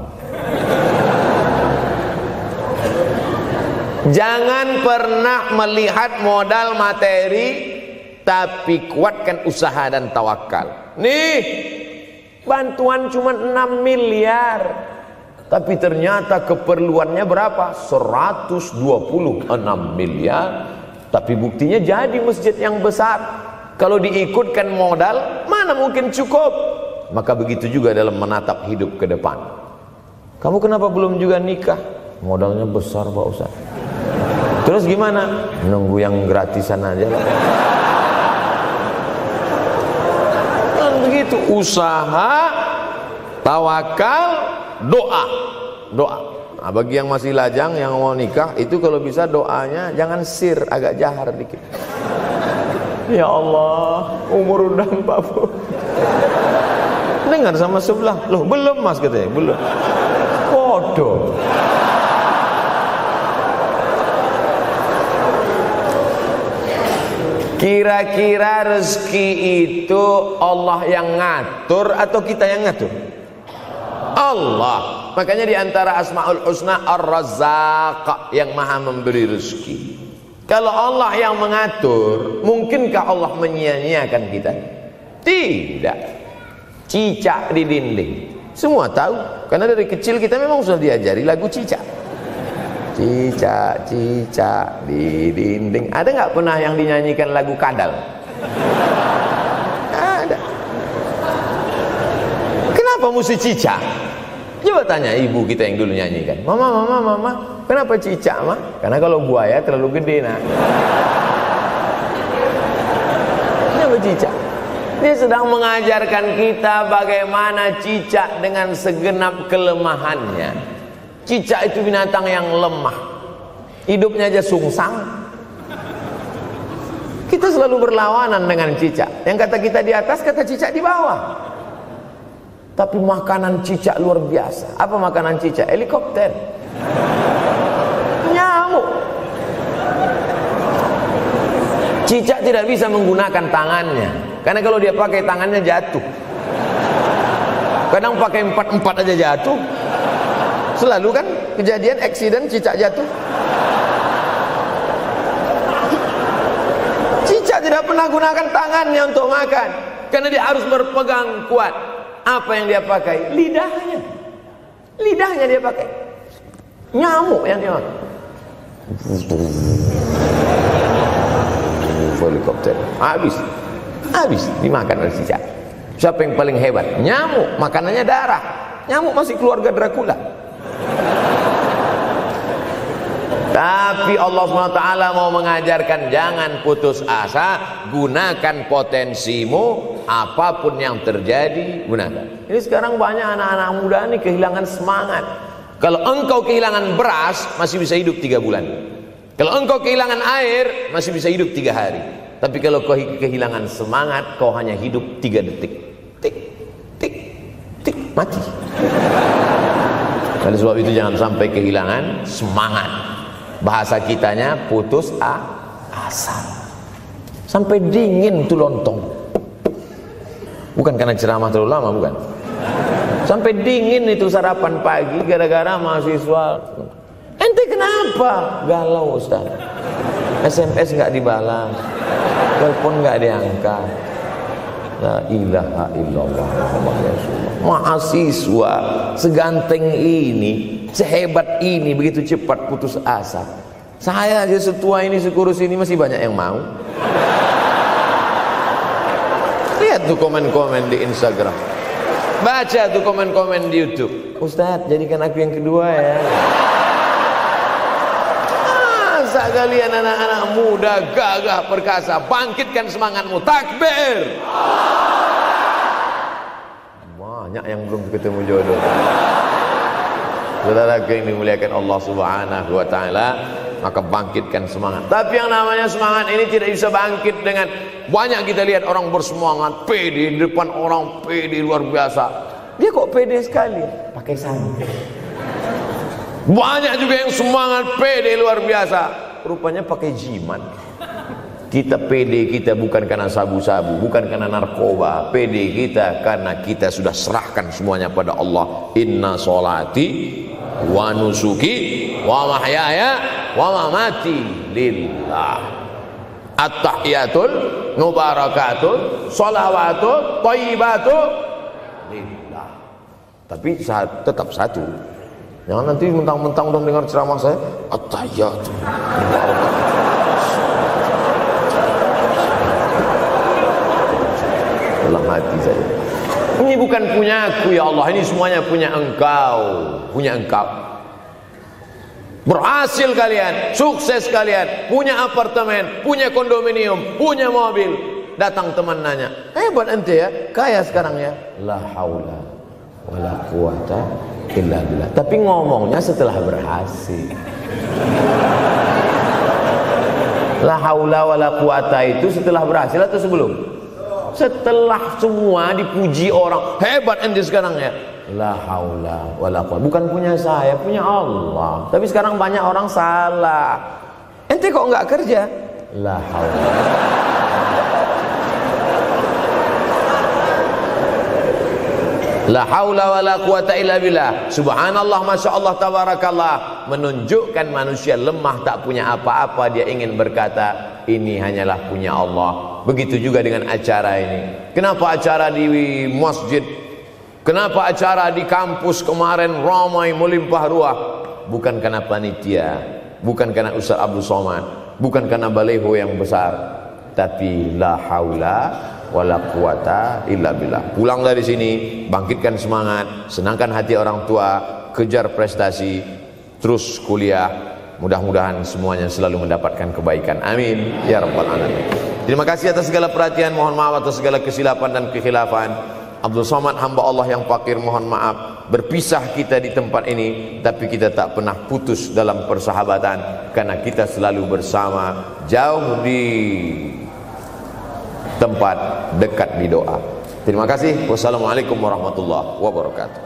Speaker 1: Jangan pernah melihat modal materi, tapi kuatkan usaha dan tawakal. Nih, bantuan cuma 6 miliar. Tapi ternyata keperluannya berapa? 126 miliar. Tapi buktinya jadi masjid yang besar. Kalau diikutkan modal, mana mungkin cukup? Maka begitu juga dalam menatap hidup ke depan. Kamu kenapa belum juga nikah? Modalnya besar Pak Ustaz. Terus gimana? Nunggu yang gratisan aja lah. Begitu, usaha, tawakal, doa. Nah, bagi yang masih lajang yang mau nikah itu kalau bisa doanya jangan sir, agak jahar dikit. Ya Allah, umur udah 40. Dengar sama sebelah, loh belum mas katanya, belum. Bodoh. Kira-kira rezeki itu Allah yang ngatur atau kita yang ngatur? Allah. Makanya di antara Asmaul Husna Ar-Razzaq, yang maha memberi rezeki. Kalau Allah yang mengatur, mungkinkah Allah menyia-nyiakan kita? Tidak. Cicak di dinding, semua tahu, karena dari kecil kita memang sudah diajari lagu cicak. Cicak, cicak di dinding. Ada nggak pernah yang dinyanyikan lagu kadal? Ada. Kenapa mesti cicak? Coba tanya ibu kita yang dulu nyanyikan. Mama, kenapa cicak, Ma? Karena kalau buaya terlalu gede, nak. Kenapa cicak? Dia sedang mengajarkan kita bagaimana cicak dengan segenap kelemahannya. Cicak itu binatang yang lemah, hidupnya aja sungsang. Kita selalu berlawanan dengan cicak. Yang kata kita di atas, kata cicak di bawah. Tapi makanan cicak luar biasa. Apa makanan cicak? Helikopter, nyamuk. Cicak tidak bisa menggunakan tangannya, karena kalau dia pakai tangannya jatuh. Kadang pakai 4 aja jatuh. Selalu kan kejadian eksiden cicak jatuh. Cicak tidak pernah gunakan tangannya untuk makan, karena dia harus berpegang kuat. Apa yang dia pakai? Lidahnya. Lidahnya dia pakai. Nyamuk yang dia makan. Helikopter. Habis dimakan oleh cicak. Siapa yang paling hebat? Nyamuk. Makanannya darah. Nyamuk masih keluarga Dracula. Tapi Allah SWT mau mengajarkan jangan putus asa, gunakan potensimu, apapun yang terjadi gunakan. Ini sekarang banyak anak-anak muda nih kehilangan semangat. Kalau engkau kehilangan beras masih bisa hidup 3 bulan. Kalau engkau kehilangan air masih bisa hidup 3 hari. Tapi kalau kau kehilangan semangat, kau hanya hidup 3 detik. Tik, tik, tik, mati. Oleh sebab itu jangan sampai kehilangan semangat. Bahasa kitanya putus asa. Sampai dingin tuh lontong. Bukan karena ceramah terlalu lama, bukan. Sampai dingin itu sarapan pagi gara-gara mahasiswa. Ente kenapa? Galau, Ustaz. SMS nggak dibalas, telepon nggak diangkat. La ilaha illallah Muhammad Rasulullah. Mahasiswa seganteng ini, sehebat ini, begitu cepat putus asa. Saya aja setua ini, sekurus ini masih banyak yang mau. Lihat tuh komen-komen di Instagram, baca tuh komen-komen di YouTube. Ustaz, jadikan aku yang kedua ya. Masa kalian anak-anak muda gagah perkasa, bangkitkan semangatmu, takbir. Banyak yang belum ketemu jodoh. Saudara yang dimuliakan Allah Subhanahu wa taala, maka bangkitkan semangat. Tapi yang namanya semangat ini tidak bisa bangkit dengan banyak. Kita lihat orang bersemangat, pede di depan orang, pede luar biasa. Dia kok pede sekali? Pakai santai. Banyak juga yang semangat, pede luar biasa, rupanya pakai jimat. Kita pede kita bukan karena sabu-sabu, bukan karena narkoba. Pede kita karena kita sudah serahkan semuanya pada Allah. Inna sholati wa nusuki wa mahyaya wa mamati lillah. At-tahiyatul mubarakatul sholawatut thayyibatul lillah. Tapi tetap satu. Jangan nanti mentang-mentang udah dengar ceramah saya, at-tahiyatul mubarakatul. Dalam hati saya, ini bukan punyaku ya Allah, ini semuanya punya Engkau, punya Engkau. Berhasil kalian, sukses kalian, punya apartemen, punya kondominium, punya mobil. Datang teman nanya, hebat ente ya, kaya sekarang ya. La haula wala quwata illa billah. Tapi ngomongnya setelah berhasil. La haula wala quwata itu setelah berhasil atau sebelum? Setelah semua dipuji orang, hebat ente sekarang ya. La haula wala quwata, bukan punya saya, punya Allah. Tapi sekarang banyak orang salah. Ente kok enggak kerja? La haula. La haula wala quwata illa billah. Subhanallah, masya Allah, tabarakallah. Menunjukkan manusia lemah, tak punya apa-apa. Dia ingin berkata, ini hanyalah punya Allah. Begitu juga dengan acara ini. Kenapa acara di masjid? Kenapa acara di kampus kemarin ramai melimpah ruah? Bukan karena panitia, bukan karena Ustaz Abdul Somad, bukan karena baleho yang besar, tapi la haula wala quwata illa billah. Pulang dari sini, bangkitkan semangat, senangkan hati orang tua, kejar prestasi, terus kuliah. Mudah-mudahan semuanya selalu mendapatkan kebaikan. Amin ya rabbal alamin. Terima kasih atas segala perhatian. Mohon maaf atas segala kesilapan dan kekhilafan. Abdul Somad, hamba Allah yang fakir, mohon maaf. Berpisah kita di tempat ini, tapi kita tak pernah putus dalam persahabatan, karena kita selalu bersama, jauh di tempat, dekat di doa. Terima kasih. Wassalamualaikum warahmatullahi wabarakatuh.